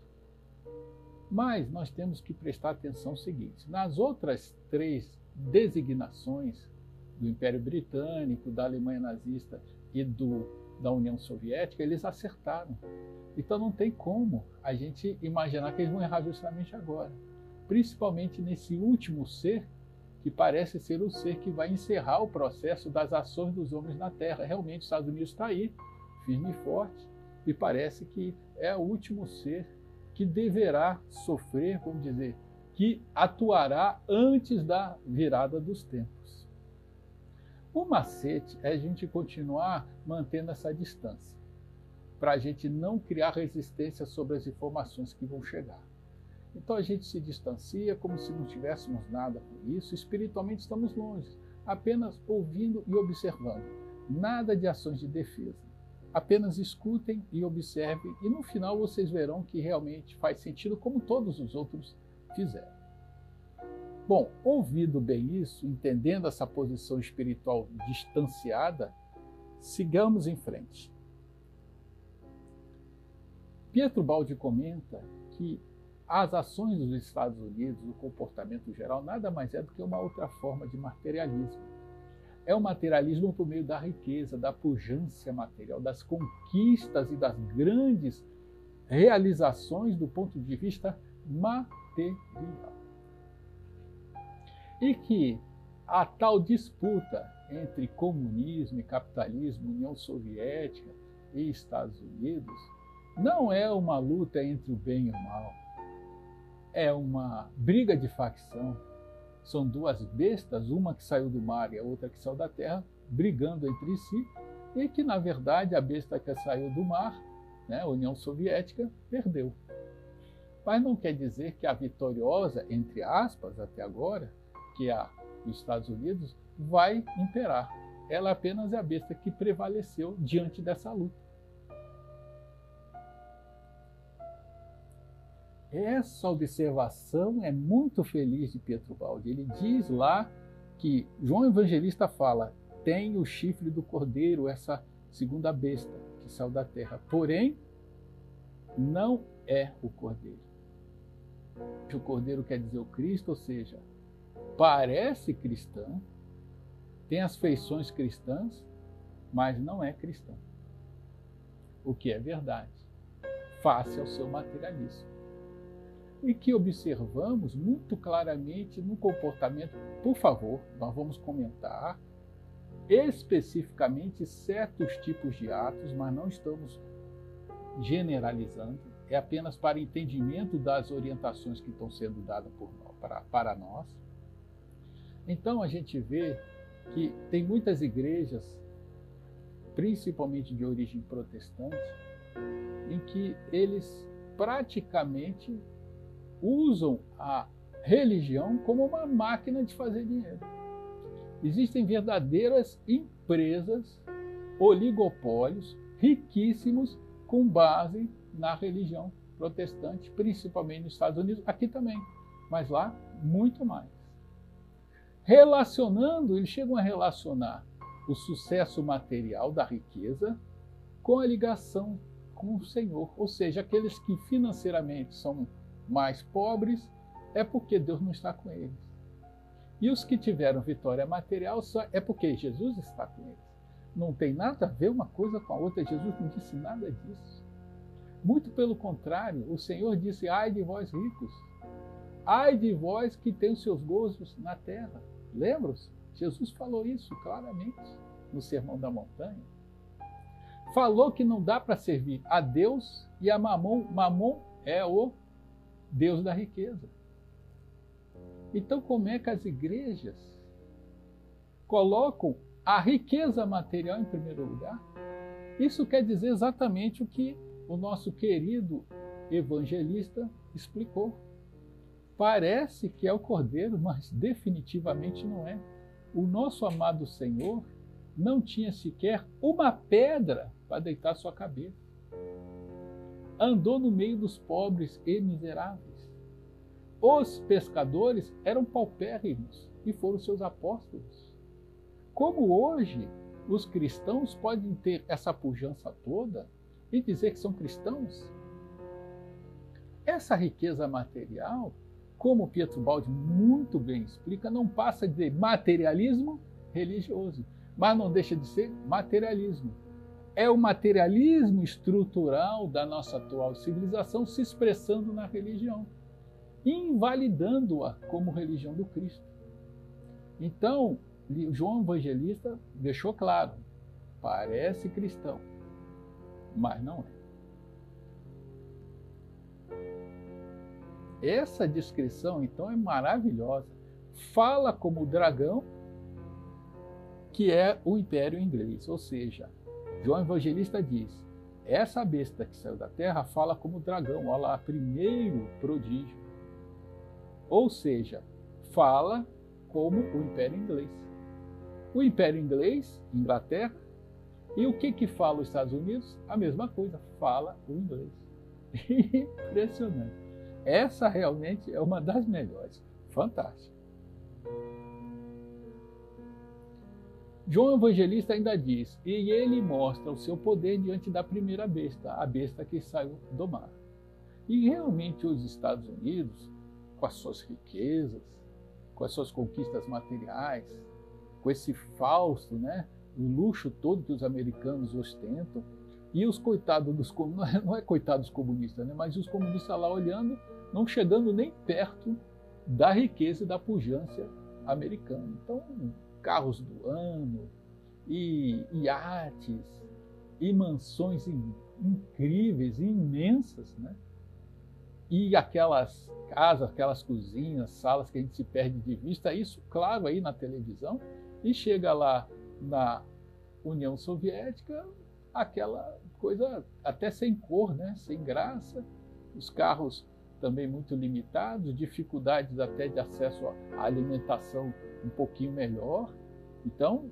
Mas nós temos que prestar atenção no seguinte: nas outras 3 designações do Império Britânico, da Alemanha nazista e da União Soviética, eles acertaram. Então não tem como a gente imaginar que eles vão errar justamente agora. Principalmente nesse último ser, que parece ser o ser que vai encerrar o processo das ações dos homens na Terra. Realmente os Estados Unidos está aí, firme e forte, e parece que é o último ser que deverá sofrer, vamos dizer, que atuará antes da virada dos tempos. O macete é a gente continuar mantendo essa distância, para a gente não criar resistência sobre as informações que vão chegar. Então a gente se distancia como se não tivéssemos nada por isso, espiritualmente estamos longe, apenas ouvindo e observando, nada de ações de defesa. Apenas escutem e observem, e no final vocês verão que realmente faz sentido, como todos os outros fizeram. Bom, ouvido bem isso, entendendo essa posição espiritual distanciada, sigamos em frente. Pietro Baldi comenta que as ações dos Estados Unidos, o comportamento geral, nada mais é do que uma outra forma de materialismo. É o materialismo por meio da riqueza, da pujança material, das conquistas e das grandes realizações do ponto de vista material. E que a tal disputa entre comunismo e capitalismo, União Soviética e Estados Unidos, não é uma luta entre o bem e o mal. É uma briga de facção. São duas bestas, uma que saiu do mar e a outra que saiu da terra, brigando entre si, e que, na verdade, a besta que saiu do mar, né, a União Soviética, perdeu. Mas não quer dizer que a vitoriosa, entre aspas, até agora, que é os Estados Unidos, vai imperar. Ela apenas é a besta que prevaleceu diante dessa luta. Essa observação é muito feliz de Pietro Baldi. Ele diz lá que João Evangelista fala, tem o chifre do cordeiro, essa segunda besta que saiu da terra, porém não é o cordeiro. O cordeiro quer dizer o Cristo, ou seja, parece cristã, tem as feições cristãs, mas não é cristã. O que é verdade, face ao seu materialismo. E que observamos muito claramente no comportamento. Por favor, nós vamos comentar especificamente certos tipos de atos, mas não estamos generalizando, é apenas para entendimento das orientações que estão sendo dadas para nós. Então a gente vê que tem muitas igrejas, principalmente de origem protestante, em que eles praticamente usam a religião como uma máquina de fazer dinheiro. Existem verdadeiras empresas, oligopólios, riquíssimos, com base na religião protestante, principalmente nos Estados Unidos, aqui também, mas lá muito mais. Relacionando, eles chegam a relacionar o sucesso material da riqueza com a ligação com o Senhor, ou seja, aqueles que financeiramente são mais pobres, é porque Deus não está com eles. E os que tiveram vitória material é porque Jesus está com eles. Não tem nada a ver uma coisa com a outra. Jesus não disse nada disso. Muito pelo contrário, o Senhor disse, ai de vós ricos, ai de vós que tem os seus gozos na terra. Lembram-se? Jesus falou isso claramente no Sermão da Montanha. Falou que não dá para servir a Deus e a Mamon. Mamon é o Deus da riqueza. Então, como é que as igrejas colocam a riqueza material em primeiro lugar? Isso quer dizer exatamente o que o nosso querido evangelista explicou. Parece que é o cordeiro, mas definitivamente não é. O nosso amado Senhor não tinha sequer uma pedra para deitar sua cabeça. Andou no meio dos pobres e miseráveis. Os pescadores eram paupérrimos e foram seus apóstolos. Como hoje os cristãos podem ter essa pujança toda e dizer que são cristãos? Essa riqueza material, como Pietro Baldi muito bem explica, não passa de materialismo religioso, mas não deixa de ser materialismo. É o materialismo estrutural da nossa atual civilização se expressando na religião, invalidando-a como religião do Cristo. Então, João Evangelista deixou claro, parece cristão, mas não é. Essa descrição, então, é maravilhosa. Fala como o dragão, que é o Império Inglês, ou seja, João Evangelista diz, essa besta que saiu da terra fala como dragão, olha lá, primeiro prodígio. Ou seja, fala como o Império Inglês. O Império Inglês, Inglaterra, e o que fala os Estados Unidos? A mesma coisa, fala o inglês. Impressionante. Essa realmente é uma das melhores. Fantástica. João Evangelista ainda diz, e ele mostra o seu poder diante da primeira besta, a besta que saiu do mar. E realmente os Estados Unidos, com as suas riquezas, com as suas conquistas materiais, com esse Fausto, né, o luxo todo que os americanos ostentam, e os coitados dos comunistas, não é coitados comunistas, né, mas os comunistas lá olhando, não chegando nem perto da riqueza e da pujança americana. Então, carros do ano, e iates, e mansões incríveis, imensas, né? E aquelas casas, aquelas cozinhas, salas que a gente se perde de vista, isso, claro, aí na televisão, e chega lá na União Soviética, aquela coisa até sem cor, né? Sem graça, os carros também muito limitados, dificuldades até de acesso à alimentação um pouquinho melhor. Então,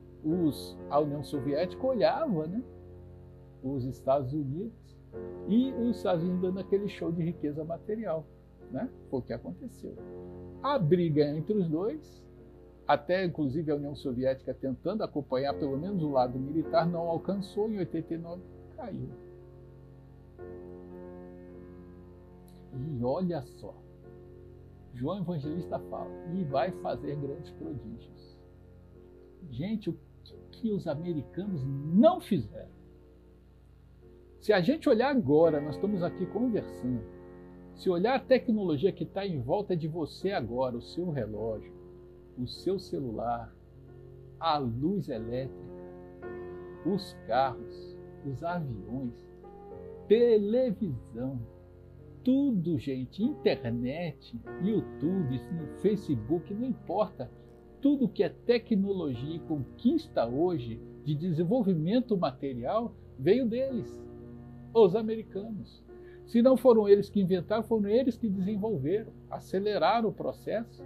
a União Soviética olhava, né, os Estados Unidos, e os Estados Unidos dando aquele show de riqueza material, né? Foi o que aconteceu. A briga entre os dois, até inclusive a União Soviética tentando acompanhar pelo menos o lado militar, não alcançou, em 89 caiu. E olha só, João Evangelista fala, e vai fazer grandes prodígios. Gente, o que os americanos não fizeram? Se a gente olhar agora, nós estamos aqui conversando, se olhar a tecnologia que está em volta de você agora, o seu relógio, o seu celular, a luz elétrica, os carros, os aviões, televisão, tudo, gente, internet, YouTube, Facebook, não importa. Tudo que é tecnologia e conquista hoje de desenvolvimento material veio deles, os americanos. Se não foram eles que inventaram, foram eles que desenvolveram, aceleraram o processo,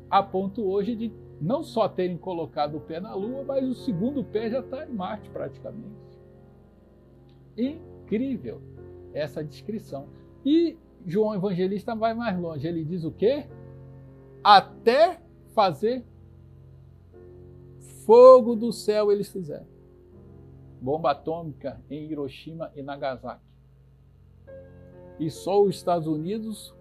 a ponto hoje de não só terem colocado o pé na Lua, mas o segundo pé já está em Marte praticamente. Incrível essa descrição. E João Evangelista vai mais longe, ele diz o quê? Até fazer fogo do céu eles fizeram. Bomba atômica em Hiroshima e Nagasaki. E só os Estados Unidos,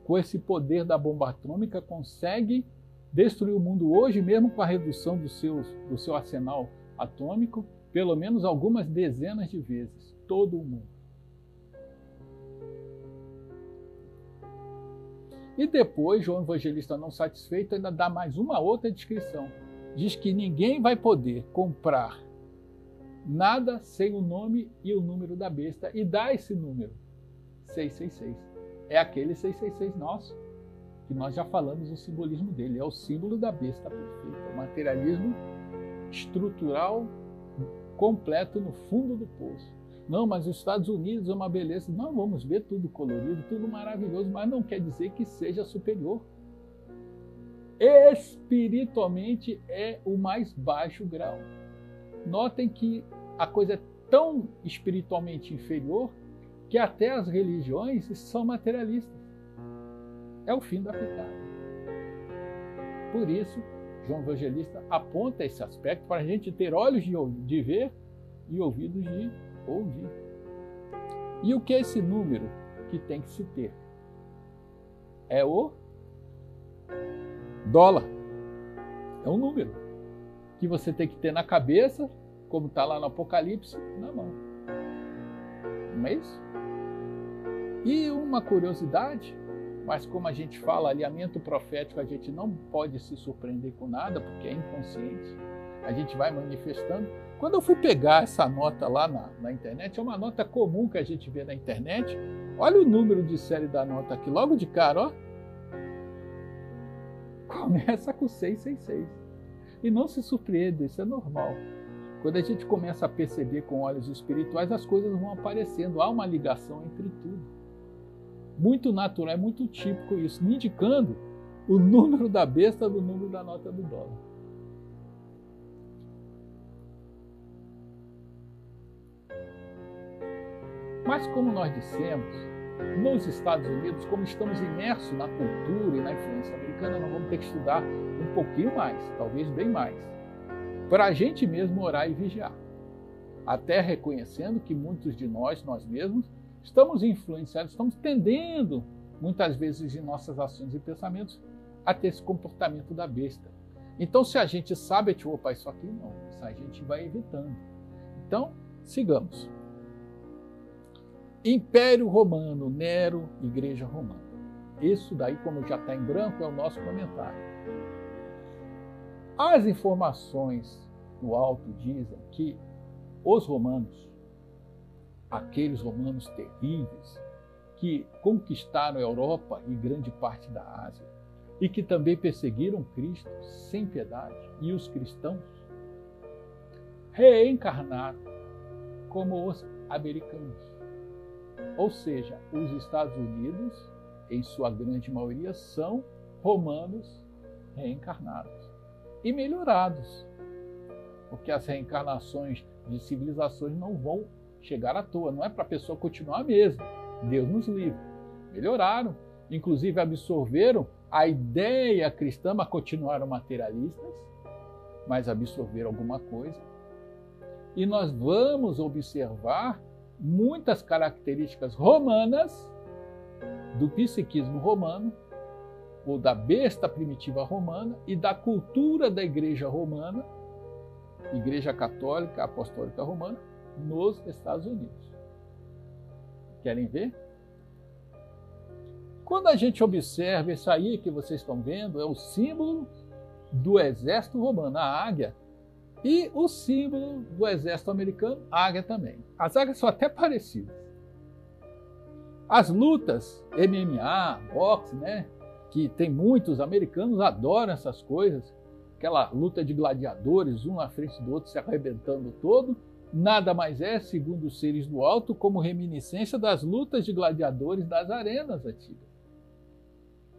com esse poder da bomba atômica, consegue destruir o mundo hoje, mesmo com a redução do seu arsenal atômico, pelo menos algumas dezenas de vezes, todo o mundo. E depois, João Evangelista, não satisfeito, ainda dá mais uma outra descrição. Diz que ninguém vai poder comprar nada sem o nome e o número da besta, e dá esse número, 666. É aquele 666 nosso, que nós já falamos o simbolismo dele, é o símbolo da besta perfeita, o materialismo estrutural completo no fundo do poço. Não, mas os Estados Unidos é uma beleza. Não, vamos ver tudo colorido, tudo maravilhoso, mas não quer dizer que seja superior. Espiritualmente é o mais baixo grau. Notem que a coisa é tão espiritualmente inferior que até as religiões são materialistas. É o fim da picada. Por isso, João Evangelista aponta esse aspecto para a gente ter olhos de ver e ouvidos de ouvir. E o que é esse número que tem que se ter? É o dólar. É um número que você tem que ter na cabeça, como está lá no Apocalipse, na mão. Não é isso? E uma curiosidade, mas como a gente fala, alinhamento profético, a gente não pode se surpreender com nada, porque é inconsciente. A gente vai manifestando. Quando eu fui pegar essa nota lá na internet, é uma nota comum que a gente vê na internet. Olha o número de série da nota aqui, logo de cara, ó. Começa com 666. E não se surpreenda, isso é normal. Quando a gente começa a perceber com olhos espirituais, as coisas vão aparecendo. Há uma ligação entre tudo. Muito natural, é muito típico isso, me indicando o número da besta do número da nota do dólar. Mas como nós dissemos, nos Estados Unidos, como estamos imersos na cultura e na influência americana, nós vamos ter que estudar um pouquinho mais, talvez bem mais. para a gente mesmo orar e vigiar. Até reconhecendo que muitos de nós mesmos, estamos influenciados, estamos tendendo, muitas vezes em nossas ações e pensamentos, a ter esse comportamento da besta. Então, se a gente sabe, opa, isso aqui não, isso a gente vai evitando. Então, sigamos. Império Romano, Nero, Igreja Romana. Isso daí, como já está em branco, é o nosso comentário. As informações do alto dizem que os romanos, aqueles romanos terríveis, que conquistaram a Europa e grande parte da Ásia, e que também perseguiram Cristo sem piedade, e os cristãos, reencarnaram como os americanos. Ou seja, os Estados Unidos, em sua grande maioria, são romanos reencarnados e melhorados, porque as reencarnações de civilizações não vão chegar à toa, não é para a pessoa continuar a mesma. Deus nos livre. Melhoraram, inclusive absorveram a ideia cristã, mas continuaram materialistas, mas absorveram alguma coisa. E nós vamos observar muitas características romanas do psiquismo romano, ou da besta primitiva romana e da cultura da Igreja Romana, Igreja Católica Apostólica Romana, nos Estados Unidos. Querem ver? Quando a gente observa isso aí que vocês estão vendo, é o símbolo do exército romano, a águia, e o símbolo do exército americano, a águia também. As águias são até parecidas. As lutas, MMA, boxe, né? Que tem muitos americanos, adoram essas coisas, aquela luta de gladiadores, um na frente do outro, se arrebentando todo, nada mais é, segundo os seres do alto, como reminiscência das lutas de gladiadores das arenas antigas.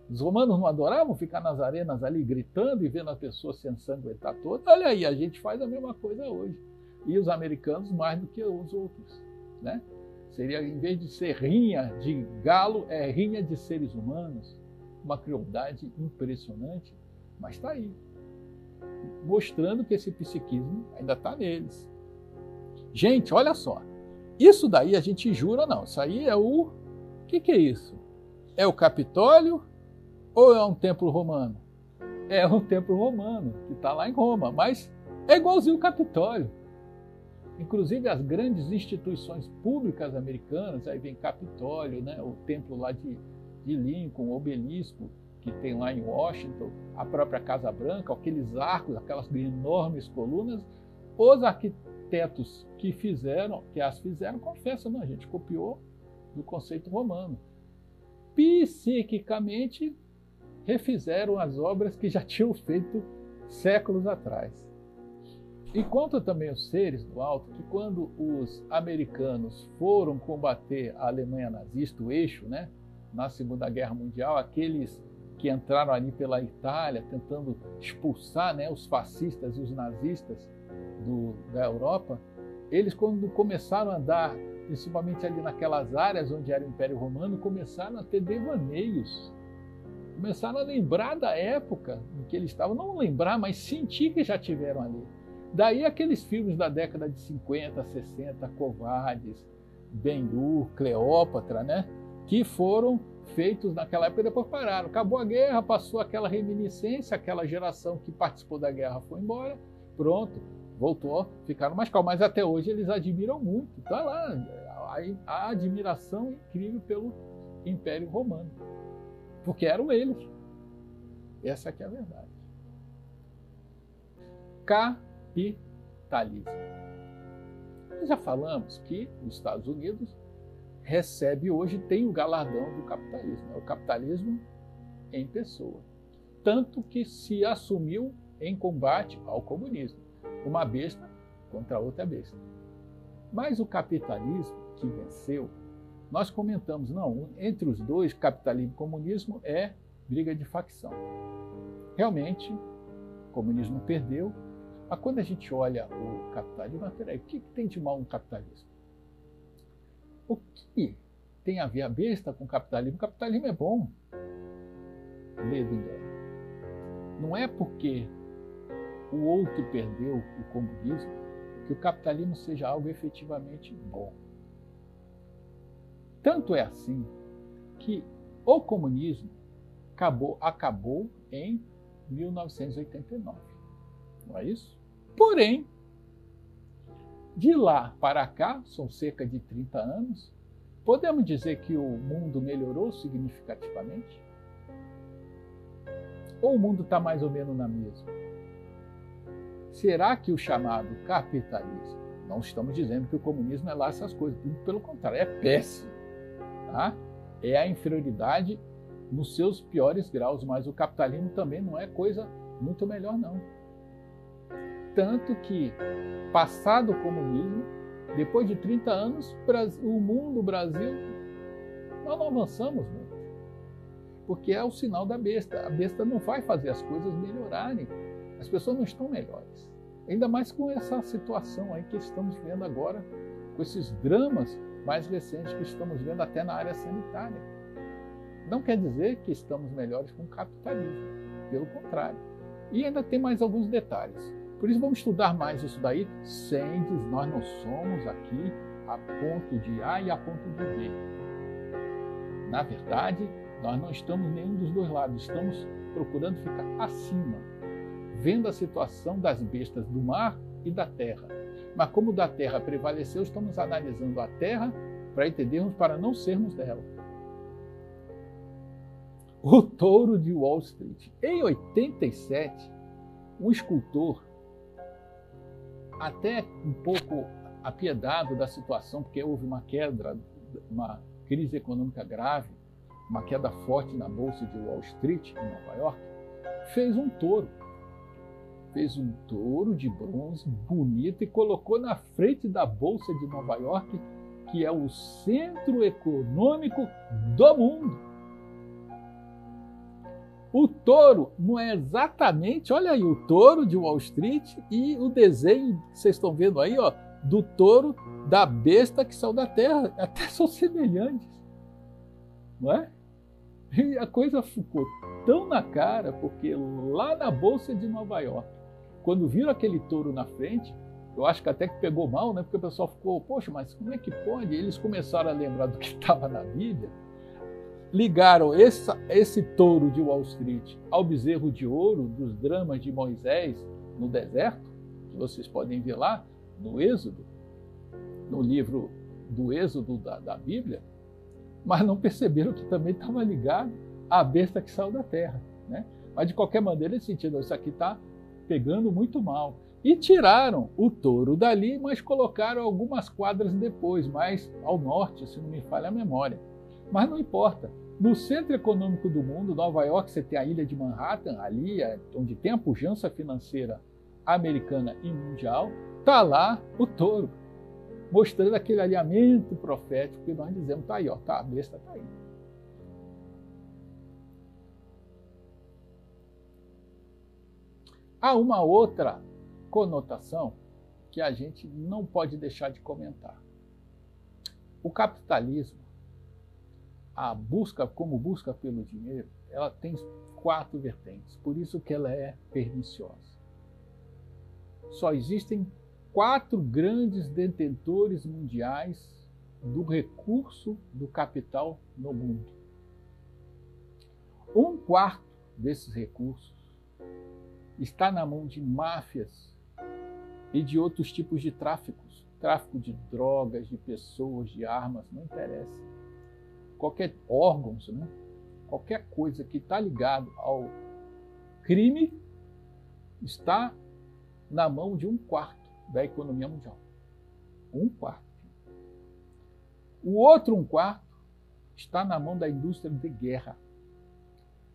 Os romanos não adoravam ficar nas arenas ali gritando e vendo a pessoa se ensanguentar toda? Olha aí, a gente faz a mesma coisa hoje. E os americanos mais do que os outros, né? Seria, em vez de ser rinha de galo, é rinha de seres humanos. Uma crueldade impressionante, mas está aí, mostrando que esse psiquismo ainda está neles. Gente, olha só, isso daí a gente jura não, isso aí é o... que é isso? É o Capitólio ou é um templo romano? É um templo romano, que está lá em Roma, mas é igualzinho o Capitólio. Inclusive as grandes instituições públicas americanas, aí vem Capitólio, né, o templo lá de Lincoln, o obelisco que tem lá em Washington, a própria Casa Branca, aqueles arcos, aquelas enormes colunas, os arquitetos que as fizeram, confessam, não, a gente copiou do conceito romano. Psiquicamente, refizeram as obras que já tinham feito séculos atrás. E conta também os seres do alto que quando os americanos foram combater a Alemanha nazista, o eixo, né, na Segunda Guerra Mundial, aqueles que entraram ali pela Itália, tentando expulsar, né, os fascistas e os nazistas da Europa, eles, quando começaram a andar, principalmente ali naquelas áreas onde era o Império Romano, começaram a ter devaneios, começaram a lembrar da época em que eles estavam, não lembrar, mas sentir que já tiveram ali. Daí aqueles filmes da década de 50, 60, Covardes, Ben-Hur, Cleópatra, né? Que foram feitos naquela época e depois pararam. Acabou a guerra, passou aquela reminiscência, aquela geração que participou da guerra foi embora, pronto, voltou, ficaram mais calmos. Mas até hoje eles admiram muito. Está lá a admiração incrível pelo Império Romano, porque eram eles. Essa aqui é a verdade. Capitalismo. Nós já falamos que os Estados Unidos recebe hoje, tem o galardão do capitalismo. É o capitalismo em pessoa. Tanto que se assumiu em combate ao comunismo. Uma besta contra outra besta. Mas o capitalismo que venceu, nós comentamos, não, entre os dois, capitalismo e comunismo, é briga de facção. Realmente, o comunismo perdeu. Mas quando a gente olha o capitalismo, peraí, o que tem de mal no capitalismo? O que tem a ver a besta com o capitalismo? O capitalismo é bom. Não é porque o outro perdeu o comunismo, que o capitalismo seja algo efetivamente bom. Tanto é assim que o comunismo acabou em 1989, não é isso? Porém, de lá para cá, são cerca de 30 anos, podemos dizer que o mundo melhorou significativamente? Ou o mundo está mais ou menos na mesma? Será que o chamado capitalismo, não estamos dizendo que o comunismo é lá essas coisas, muito pelo contrário, é péssimo, tá? É a inferioridade nos seus piores graus, mas o capitalismo também não é coisa muito melhor, não. Tanto que, passado o comunismo, depois de 30 anos, o mundo, o Brasil, nós não avançamos muito. Porque é o sinal da besta. A besta não vai fazer as coisas melhorarem. As pessoas não estão melhores. Ainda mais com essa situação aí que estamos vendo agora, com esses dramas mais recentes que estamos vendo até na área sanitária. Não quer dizer que estamos melhores com o capitalismo. Pelo contrário. E ainda tem mais alguns detalhes. Por isso vamos estudar mais isso daí, nós não somos aqui a ponto de A e a ponto de B. Na verdade, nós não estamos em nenhum dos dois lados, estamos procurando ficar acima, vendo a situação das bestas do mar e da terra. Mas como da terra prevaleceu, estamos analisando a terra para entendermos, para não sermos dela. O touro de Wall Street. Em 87, um escultor, até um pouco apiedado da situação, porque houve uma queda, uma crise econômica grave, uma queda forte na bolsa de Wall Street, em Nova York, fez um touro. Fez um touro de bronze bonito e colocou na frente da bolsa de Nova York, que é o centro econômico do mundo. O touro não é exatamente, olha aí, o touro de Wall Street e o desenho que vocês estão vendo aí, ó, do touro da besta que saiu da terra, até são semelhantes, não é? E a coisa ficou tão na cara, porque lá na Bolsa de Nova York, quando viram aquele touro na frente, eu acho que até que pegou mal, né? Porque o pessoal ficou, poxa, mas como é que pode? Eles começaram a lembrar do que estava na Bíblia, ligaram esse touro de Wall Street ao bezerro de ouro dos dramas de Moisés no deserto, que vocês podem ver lá no Êxodo, no livro do Êxodo da Bíblia, mas não perceberam que também estava ligado à besta que saiu da terra, né? Mas de qualquer maneira eles sentiram, isso aqui está pegando muito mal. E tiraram o touro dali, mas colocaram algumas quadras depois, mais ao norte, se não me falha a memória. Mas não importa. No centro econômico do mundo, Nova York, você tem a ilha de Manhattan, ali onde tem a pujança financeira americana e mundial, está lá o touro, mostrando aquele alinhamento profético que nós dizemos, está aí, ó, tá, a besta está aí. Há uma outra conotação que a gente não pode deixar de comentar. O capitalismo, a busca pelo dinheiro, ela tem 4 vertentes, por isso que ela é perniciosa. Só existem 4 grandes detentores mundiais do recurso do capital no mundo. 1/4 desses recursos está na mão de máfias e de outros tipos de tráficos. Tráfico de drogas, de pessoas, de armas, não interessa. Qualquer órgãos, né? Qualquer coisa que está ligado ao crime está na mão de 1/4 da economia mundial. 1/4. O outro 1/4 está na mão da indústria de guerra.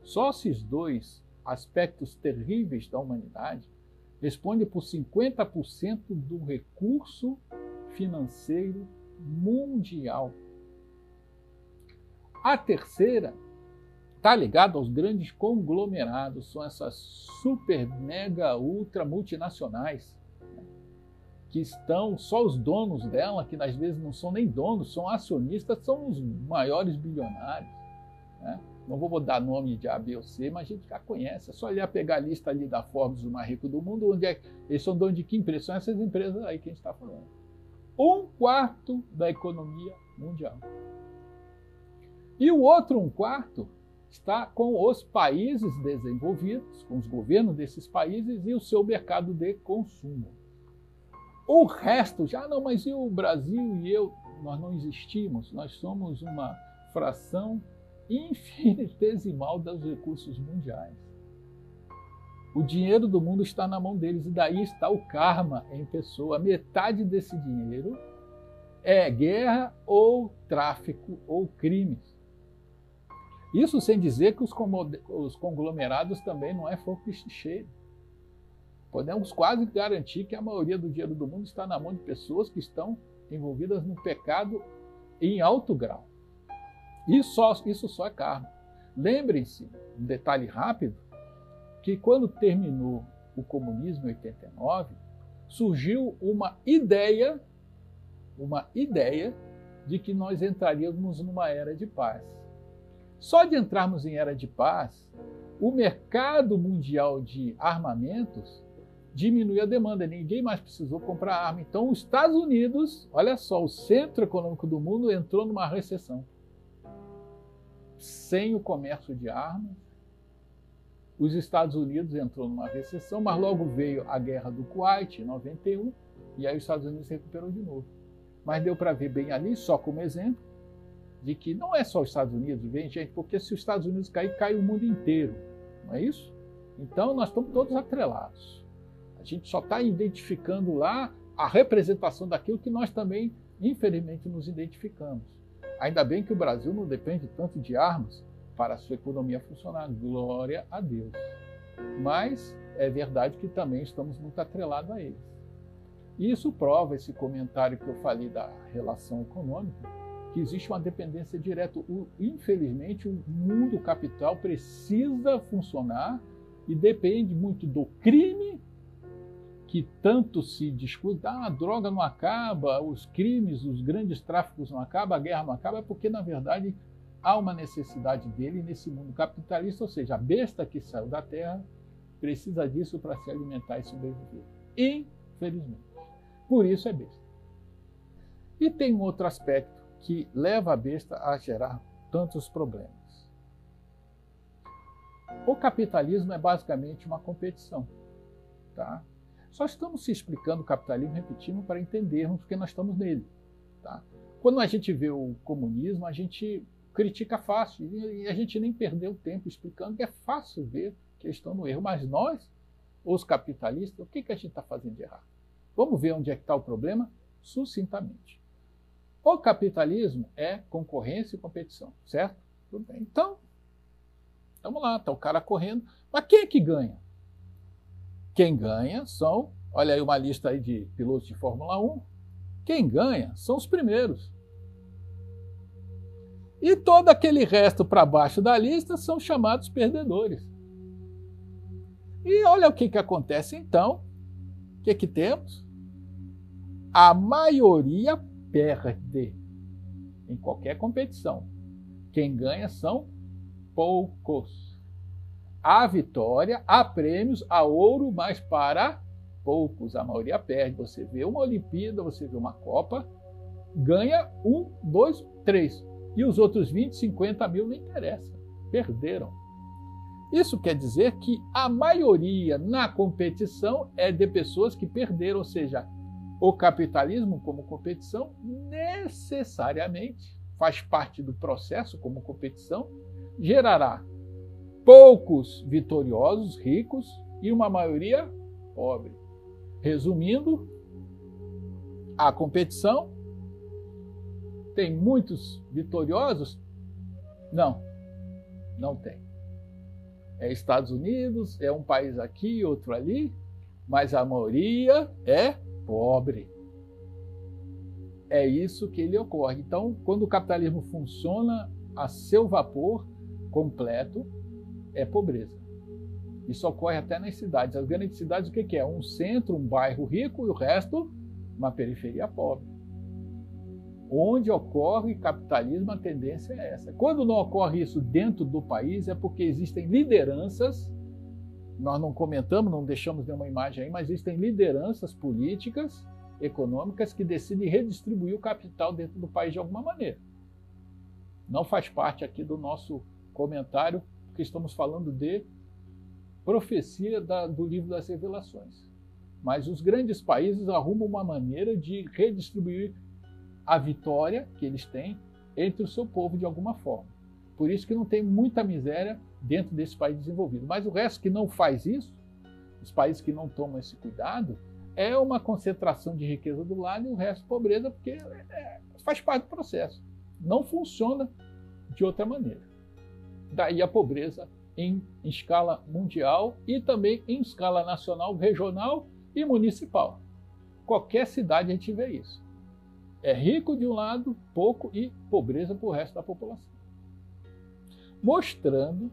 Só esses 2 aspectos terríveis da humanidade respondem por 50% do recurso financeiro mundial. A terceira está ligada aos grandes conglomerados, são essas super, mega, ultra multinacionais, né, que estão, só os donos dela, que às vezes não são nem donos, são acionistas, são os maiores bilionários, né? não vou dar nome de A, B ou C, mas a gente já conhece. É só olhar, pegar a lista ali da Forbes, do mais rico do mundo, eles são donos de que empresas? São essas empresas aí que a gente está falando. 1/4 da economia mundial. E o outro 1/4 está com os países desenvolvidos, com os governos desses países e o seu mercado de consumo. O resto, já não, mas e o Brasil e eu? Nós não existimos, nós somos uma fração infinitesimal dos recursos mundiais. O dinheiro do mundo está na mão deles e daí está o karma em pessoa. Metade desse dinheiro é guerra ou tráfico ou crimes. Isso sem dizer que os conglomerados também não é fogo cheio. Podemos quase garantir que a maioria do dinheiro do mundo está na mão de pessoas que estão envolvidas no pecado em alto grau. Isso só é karma. Lembrem-se, um detalhe rápido, que quando terminou o comunismo em 89, surgiu uma ideia de que nós entraríamos numa era de paz. Só de entrarmos em era de paz, o mercado mundial de armamentos diminuiu a demanda, ninguém mais precisou comprar arma. Então, os Estados Unidos, olha só, o centro econômico do mundo entrou numa recessão. Sem o comércio de armas, os Estados Unidos entrou numa recessão, mas logo veio a guerra do Kuwait, em 91, e aí os Estados Unidos se recuperou de novo. Mas deu para ver bem ali, só como exemplo, de que não é só os Estados Unidos, vem gente, porque se os Estados Unidos cair, cai o mundo inteiro, não é isso? Então nós estamos todos atrelados. A gente só está identificando lá a representação daquilo que nós também, infelizmente, nos identificamos. Ainda bem que o Brasil não depende tanto de armas para a sua economia funcionar, glória a Deus. Mas é verdade que também estamos muito atrelados a eles. E isso prova esse comentário que eu falei da relação econômica, que existe uma dependência direta. Infelizmente, o mundo capital precisa funcionar e depende muito do crime, que tanto se discute, a droga não acaba, os crimes, os grandes tráficos não acabam, a guerra não acaba, é porque, na verdade, há uma necessidade dele nesse mundo capitalista, ou seja, a besta que saiu da terra precisa disso para se alimentar e sobreviver. Infelizmente. Por isso é besta. E tem um outro aspecto que leva a besta a gerar tantos problemas. O capitalismo é basicamente uma competição. Tá? Só estamos se explicando o capitalismo, repetindo, para entendermos porque nós estamos nele. Tá? Quando a gente vê o comunismo, a gente critica fácil e a gente nem perdeu tempo explicando que é fácil ver que eles estão no erro. Mas nós, os capitalistas, o que a gente está fazendo de errado? Vamos ver onde é que está o problema sucintamente. O capitalismo é concorrência e competição, certo? Tudo bem. Então, vamos lá, está o cara correndo. Mas quem é que ganha? Quem ganha são, olha aí uma lista aí de pilotos de Fórmula 1, quem ganha são os primeiros. E todo aquele resto para baixo da lista são chamados perdedores. E olha o que acontece então. O que temos? A maioria perde em qualquer competição. Quem ganha são poucos. Há vitória, há prêmios, há ouro, mas para poucos. A maioria perde. Você vê uma Olimpíada, você vê uma Copa, ganha 1, 2, 3. E os outros 20, 50 mil não interessa. Perderam. Isso quer dizer que a maioria na competição é de pessoas que perderam, ou seja, o capitalismo como competição necessariamente faz parte do processo como competição, gerará poucos vitoriosos, ricos, e uma maioria pobre. Resumindo, a competição tem muitos vitoriosos? Não, não tem. É Estados Unidos, é um país aqui, outro ali, mas a maioria é pobre. É isso que ele ocorre. Então, quando o capitalismo funciona a seu vapor completo, é pobreza. Isso ocorre até nas cidades. As grandes cidades, o que é? Um centro, um bairro rico e o resto, uma periferia pobre. Onde ocorre capitalismo, a tendência é essa. Quando não ocorre isso dentro do país, é porque existem lideranças, nós não comentamos, não deixamos nenhuma imagem aí, mas existem lideranças políticas, econômicas, que decidem redistribuir o capital dentro do país de alguma maneira. Não faz parte aqui do nosso comentário, porque estamos falando de profecia do livro das Revelações. Mas os grandes países arrumam uma maneira de redistribuir a vitória que eles têm entre o seu povo de alguma forma. Por isso que não tem muita miséria dentro desse país desenvolvido. Mas o resto que não faz isso, os países que não tomam esse cuidado, é uma concentração de riqueza do lado e o resto pobreza, porque faz parte do processo. Não funciona de outra maneira. Daí a pobreza em escala mundial e também em escala nacional, regional e municipal. Qualquer cidade a gente vê isso. É rico de um lado, pouco, e pobreza para o resto da população. Mostrando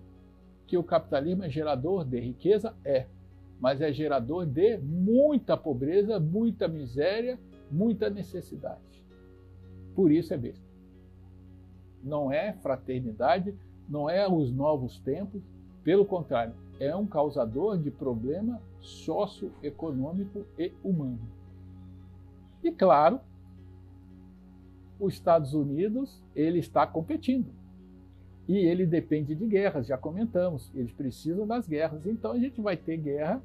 que o capitalismo é gerador de riqueza, mas é gerador de muita pobreza, muita miséria, muita necessidade. Por isso é besta. Não é fraternidade, não é os novos tempos, pelo contrário, é um causador de problema socioeconômico e humano. E claro, os Estados Unidos, ele está competindo. E ele depende de guerras, já comentamos. Eles precisam das guerras. Então a gente vai ter guerra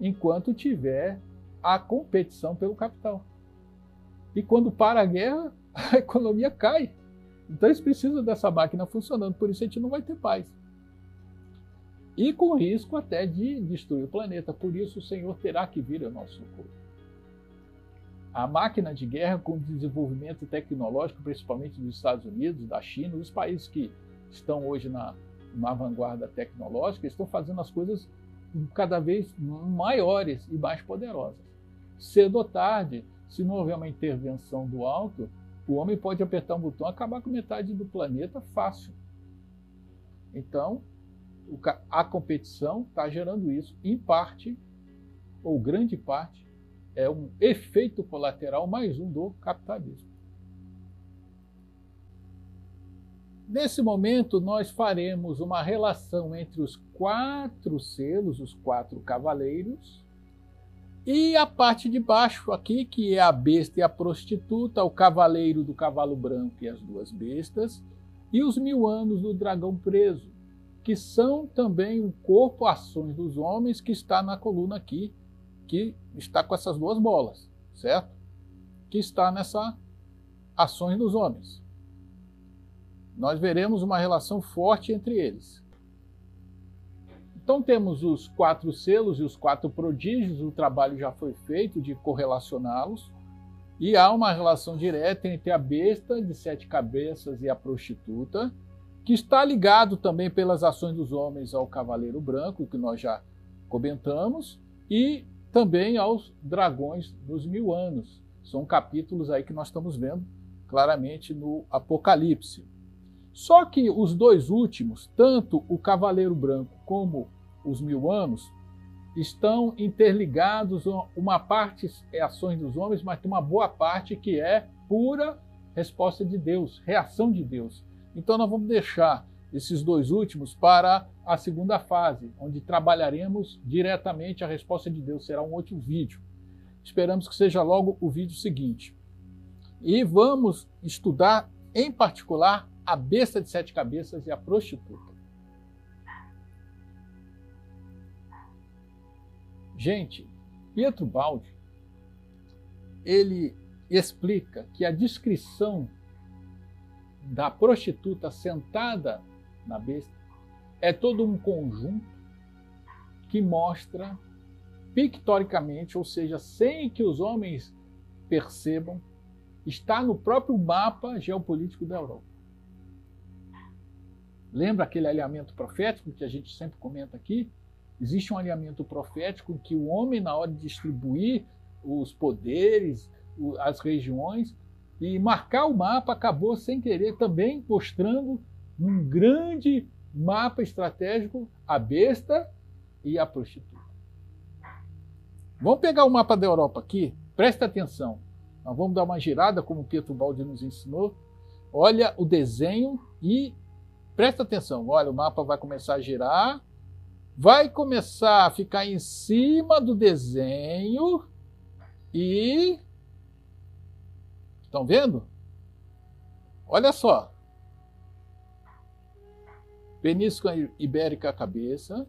enquanto tiver a competição pelo capital. E quando para a guerra, a economia cai. Então eles precisam dessa máquina funcionando. Por isso a gente não vai ter paz. E com risco até de destruir o planeta. Por isso o Senhor terá que vir ao nosso socorro. A máquina de guerra, com o desenvolvimento tecnológico, principalmente dos Estados Unidos, da China, os países que estão hoje na vanguarda tecnológica, estão fazendo as coisas cada vez maiores e mais poderosas. Cedo ou tarde, se não houver uma intervenção do alto, o homem pode apertar um botão e acabar com metade do planeta fácil. Então, a competição está gerando isso, em parte, ou grande parte, é um efeito colateral mais um do capitalismo. Nesse momento, nós faremos uma relação entre os 4 selos, os 4 cavaleiros, e a parte de baixo aqui, que é a besta e a prostituta, o cavaleiro do cavalo branco e as 2 bestas, e os 1000 anos do dragão preso, que são também o corpo, ações dos homens, que está na coluna aqui, que está com essas 2 bolas, certo? Que está nessa ações dos homens. Nós veremos uma relação forte entre eles. Então temos os 4 selos e os 4 prodígios, o trabalho já foi feito de correlacioná-los, e há uma relação direta entre a besta de 7 cabeças e a prostituta, que está ligado também pelas ações dos homens ao cavaleiro branco, que nós já comentamos, e também aos dragões dos 1000 anos. São capítulos aí que nós estamos vendo claramente no Apocalipse. Só que os 2 últimos, tanto o Cavaleiro Branco como os 1000 anos, estão interligados. Uma parte é ações dos homens, mas tem uma boa parte que é pura resposta de Deus, reação de Deus. Então nós vamos deixar esses 2 últimos para a segunda fase, onde trabalharemos diretamente a resposta de Deus. Será um outro vídeo. Esperamos que seja logo o vídeo seguinte. E vamos estudar, em particular, a besta de 7 cabeças e a prostituta. Gente, Pietro Baldi, ele explica que a descrição da prostituta sentada na besta é todo um conjunto que mostra pictoricamente, ou seja, sem que os homens percebam, está no próprio mapa geopolítico da Europa. Lembra aquele alinhamento profético que a gente sempre comenta aqui? Existe um alinhamento profético que o homem, na hora de distribuir os poderes, as regiões, e marcar o mapa, acabou sem querer também mostrando num grande mapa estratégico a besta e a prostituta. Vamos pegar o mapa da Europa aqui, presta atenção. Nós vamos dar uma girada, como o Pietro Baldi nos ensinou. Olha o desenho e presta atenção. Olha, o mapa vai começar a girar, vai começar a ficar em cima do desenho e... Estão vendo? Olha só. Península Ibérica a cabeça.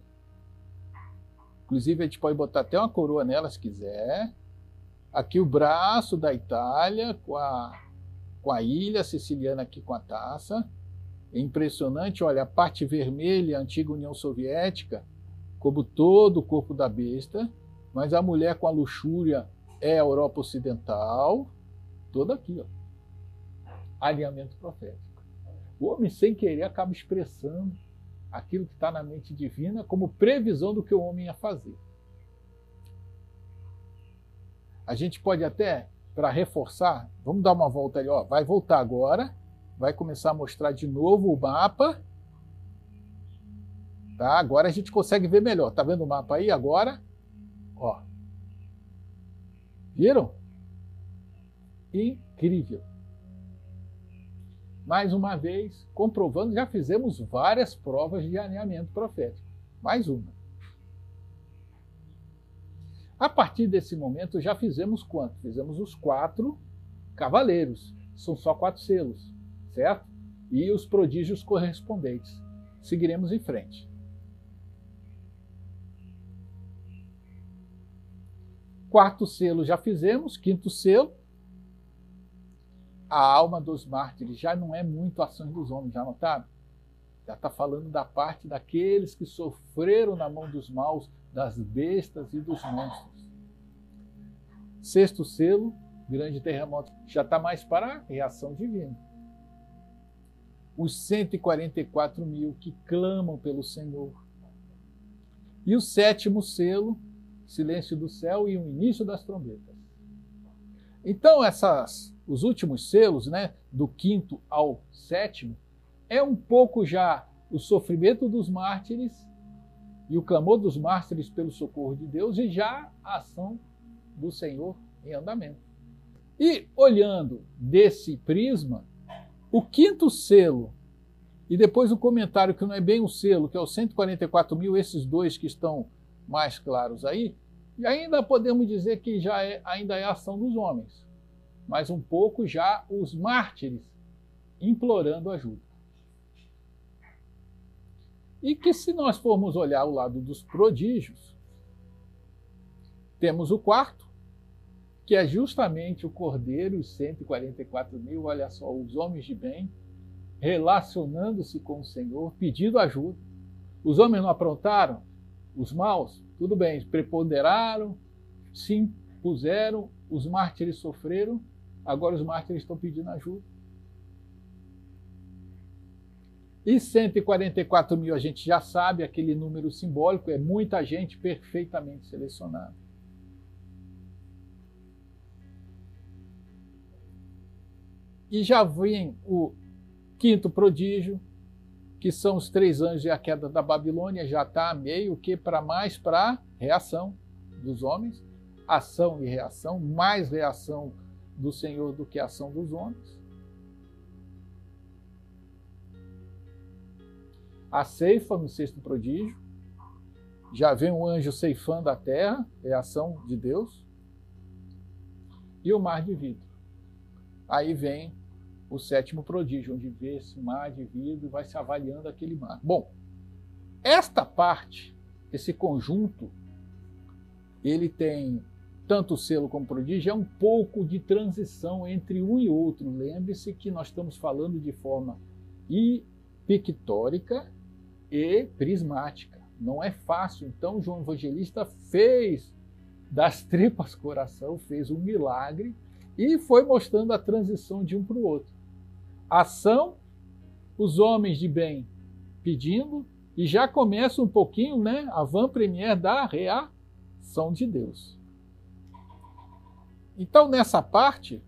Inclusive a gente pode botar até uma coroa nela se quiser. Aqui o braço da Itália com a ilha siciliana aqui com a taça. É impressionante, olha, a parte vermelha, a antiga União Soviética, como todo o corpo da besta, mas a mulher com a luxúria é a Europa Ocidental, toda aqui, ó. Alinhamento profético. O homem, sem querer, acaba expressando aquilo que está na mente divina como previsão do que o homem ia fazer. A gente pode até, para reforçar, vamos dar uma volta ali, ó, vai voltar agora, vai começar a mostrar de novo o mapa. Tá? Agora a gente consegue ver melhor. Tá vendo o mapa aí agora? Ó. Viram? Incrível. Mais uma vez, comprovando, já fizemos várias provas de alinhamento profético. Mais uma. A partir desse momento, já fizemos quanto? Fizemos os 4 cavaleiros. São só 4 selos, certo? E os prodígios correspondentes. Seguiremos em frente. Quarto selo já fizemos, quinto selo. A alma dos mártires já não é muito ações dos homens, já notaram? Já está falando da parte daqueles que sofreram na mão dos maus, das bestas e dos monstros. Sexto selo, grande terremoto, já está mais para a reação divina. Os 144 mil que clamam pelo Senhor. E o sétimo selo, silêncio do céu e o início das trombetas. Então, os últimos selos, né, do quinto ao sétimo, é um pouco já o sofrimento dos mártires e o clamor dos mártires pelo socorro de Deus e já a ação do Senhor em andamento. E olhando desse prisma, o quinto selo e depois o comentário que não é bem o selo, que é os 144 mil, esses dois que estão mais claros aí, e ainda podemos dizer que ainda é a ação dos homens, mas um pouco já os mártires implorando ajuda. E que se nós formos olhar o lado dos prodígios, temos o quarto, que é justamente o Cordeiro e os 144 mil, olha só, os homens de bem, relacionando-se com o Senhor, pedindo ajuda. Os homens não aprontaram? Os maus? Tudo bem, preponderaram, se impuseram, os mártires sofreram, agora os mártires estão pedindo ajuda. E 144 mil a gente já sabe, aquele número simbólico, é muita gente perfeitamente selecionada. E já vem o quinto prodígio, que são os 3 anjos e a queda da Babilônia, já está meio que mais para reação dos homens, ação e reação, mais reação do Senhor do que ação dos homens. A ceifa no sexto prodígio, já vem um anjo ceifando a terra, é a ação de Deus. E o mar de vidro. Aí vem o sétimo prodígio, onde vê esse mar de vidro e vai se avaliando aquele mar. Bom, esta parte, esse conjunto, ele tem tanto selo como prodígio, é um pouco de transição entre um e outro. Lembre-se que nós estamos falando de forma pictórica e prismática. Não é fácil. Então, João Evangelista fez das tripas coração, fez um milagre e foi mostrando a transição de um para o outro. Ação, os homens de bem pedindo, e já começa um pouquinho, né, a avant-première da reação de Deus. Então, nessa parte,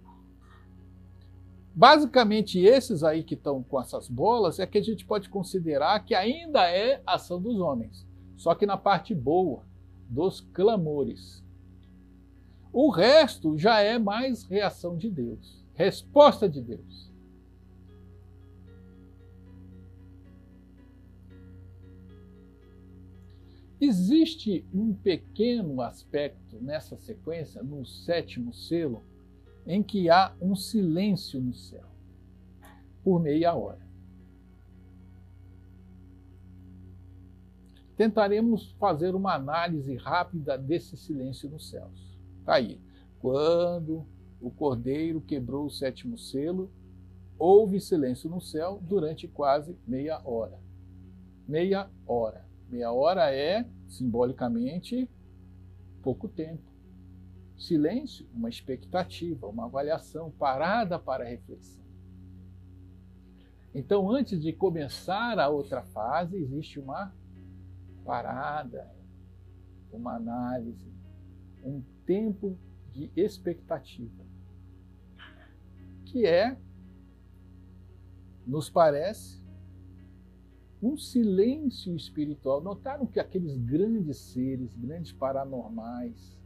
basicamente esses aí que estão com essas bolas é que a gente pode considerar que ainda é ação dos homens, só que na parte boa, dos clamores. O resto já é mais reação de Deus, resposta de Deus. Existe um pequeno aspecto nessa sequência, no 7º selo, em que há um silêncio no céu, por meia hora. Tentaremos fazer uma análise rápida desse silêncio nos céus. Está aí. Quando o Cordeiro quebrou o 7º selo, houve silêncio no céu durante quase meia hora. Meia hora. Meia hora é, simbolicamente, pouco tempo. Silêncio, uma expectativa, uma avaliação, parada para reflexão. Então, antes de começar a outra fase, existe uma parada, uma análise, um tempo de expectativa, que é, nos parece, um silêncio espiritual. Notaram que aqueles grandes seres, grandes paranormais,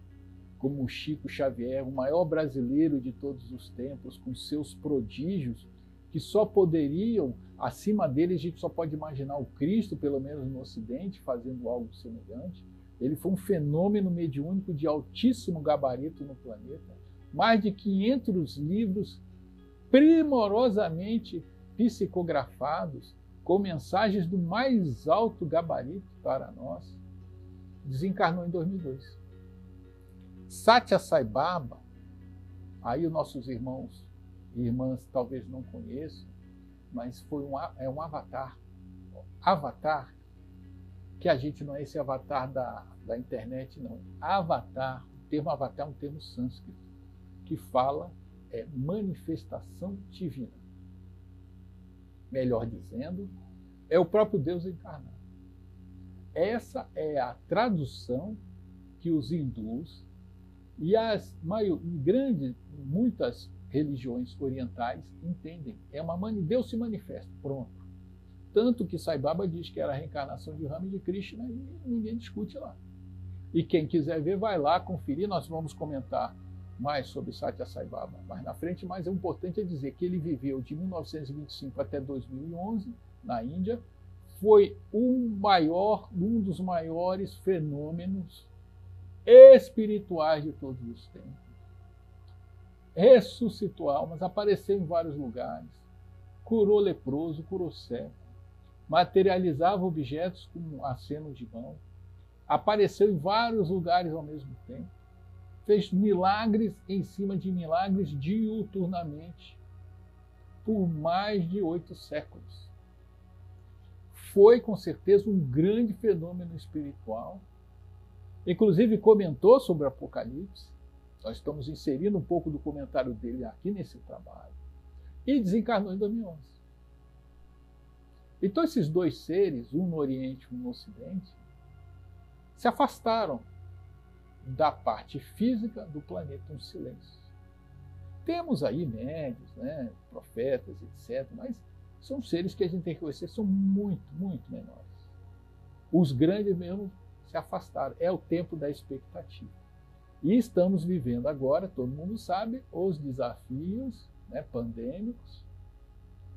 como o Chico Xavier, o maior brasileiro de todos os tempos, com seus prodígios, que só poderiam, acima dele, a gente só pode imaginar o Cristo, pelo menos no Ocidente, fazendo algo semelhante. Ele foi um fenômeno mediúnico de altíssimo gabarito no planeta. Mais de 500 livros primorosamente psicografados, com mensagens do mais alto gabarito para nós. Desencarnou em 2002. Satya Sai Baba, aí os nossos irmãos e irmãs talvez não conheçam, mas é um avatar. Avatar, que a gente não é esse avatar da internet, não. Avatar, o termo avatar é um termo sânscrito, que fala manifestação divina. Melhor dizendo, é o próprio Deus encarnado. Essa é a tradução que os hindus e muitas religiões orientais entendem. Deus se manifesta, pronto. Tanto que Sai Baba diz que era a reencarnação de Rama e de Krishna e ninguém discute lá. E quem quiser ver, vai lá conferir. Nós vamos comentar mais sobre Satya Sai Baba mais na frente, mas o importante é dizer que ele viveu de 1925 até 2011 na Índia. Foi um dos maiores fenômenos espirituais de todos os tempos. Ressuscitou almas, apareceu em vários lugares, curou leproso, curou cego, materializava objetos como aceno de mão, apareceu em vários lugares ao mesmo tempo, fez milagres em cima de milagres diuturnamente por mais de 8 séculos. Foi, com certeza, um grande fenômeno espiritual. Inclusive, comentou sobre o Apocalipse. Nós estamos inserindo um pouco do comentário dele aqui nesse trabalho. E desencarnou em 2011. Então, esses dois seres, um no Oriente e um no Ocidente, se afastaram da parte física do planeta, um silêncio. Temos aí médios, profetas, etc., mas são seres que a gente tem que conhecer, são muito, muito menores. Os grandes mesmo se afastaram. É o tempo da expectativa. E estamos vivendo agora, todo mundo sabe, os desafios pandêmicos.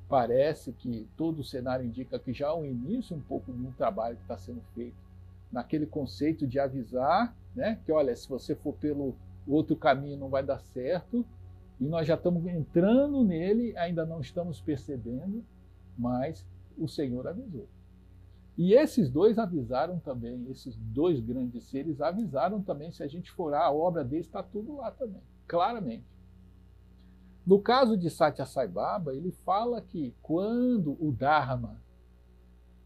Parece que todo o cenário indica que já há um início um pouco de um trabalho que está sendo feito naquele conceito de avisar, que olha, se você for pelo outro caminho não vai dar certo, e nós já estamos entrando nele, ainda não estamos percebendo, mas o Senhor avisou. E esses dois avisaram também, esses dois grandes seres avisaram também, se a gente for a obra deles, está tudo lá também, claramente. No caso de Satya Sai Baba, ele fala que quando o Dharma,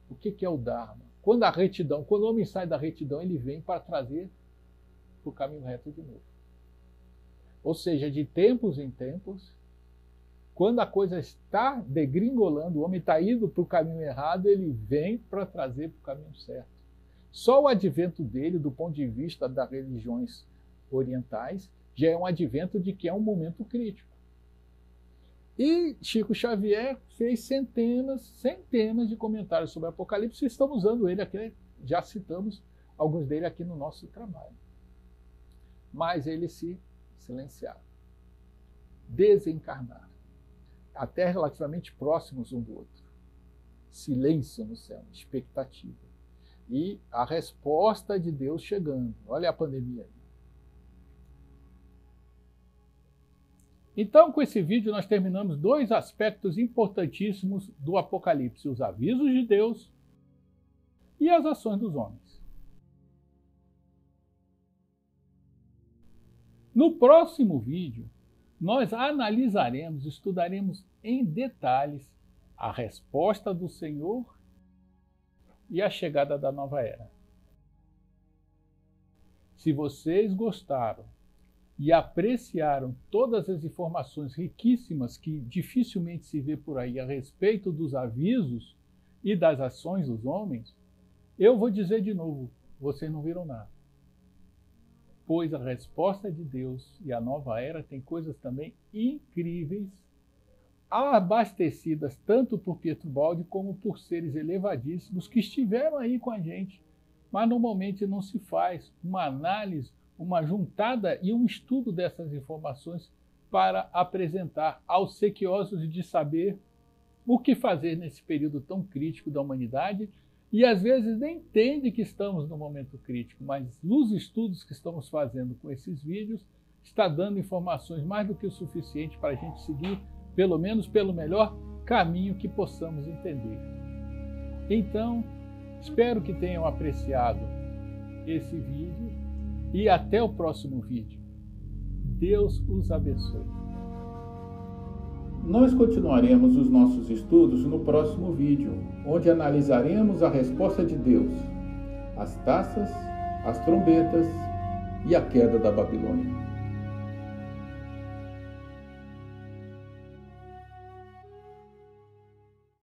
o que é o Dharma? Quando o homem sai da retidão, ele vem para trazer para o caminho reto de novo. Ou seja, de tempos em tempos, quando a coisa está degringolando, o homem está indo para o caminho errado, ele vem para trazer para o caminho certo. Só o advento dele, do ponto de vista das religiões orientais, já é um advento de que é um momento crítico. E Chico Xavier fez centenas de comentários sobre o Apocalipse, e estamos usando ele aqui, já citamos alguns dele aqui no nosso trabalho. Mas ele se silenciaram, desencarnaram, até relativamente próximos um do outro. Silêncio no céu, expectativa. E a resposta de Deus chegando. Olha a pandemia aí. Então, com esse vídeo, nós terminamos dois aspectos importantíssimos do Apocalipse: os avisos de Deus e as ações dos homens. No próximo vídeo, nós analisaremos, estudaremos em detalhes a resposta do Senhor e a chegada da nova era. Se vocês gostaram e apreciaram todas as informações riquíssimas que dificilmente se vê por aí a respeito dos avisos e das ações dos homens, eu vou dizer de novo, vocês não viram nada. Pois a resposta de Deus e a nova era tem coisas também incríveis, abastecidas tanto por Pietro Baldi como por seres elevadíssimos que estiveram aí com a gente, mas normalmente não se faz uma análise, uma juntada e um estudo dessas informações para apresentar aos sequiosos de saber o que fazer nesse período tão crítico da humanidade, e às vezes nem entende que estamos no momento crítico, mas nos estudos que estamos fazendo com esses vídeos, está dando informações mais do que o suficiente para a gente seguir, pelo menos pelo melhor caminho que possamos entender. Então, espero que tenham apreciado esse vídeo e até o próximo vídeo. Deus os abençoe. Nós continuaremos os nossos estudos no próximo vídeo, onde analisaremos a resposta de Deus, as taças, as trombetas e a queda da Babilônia.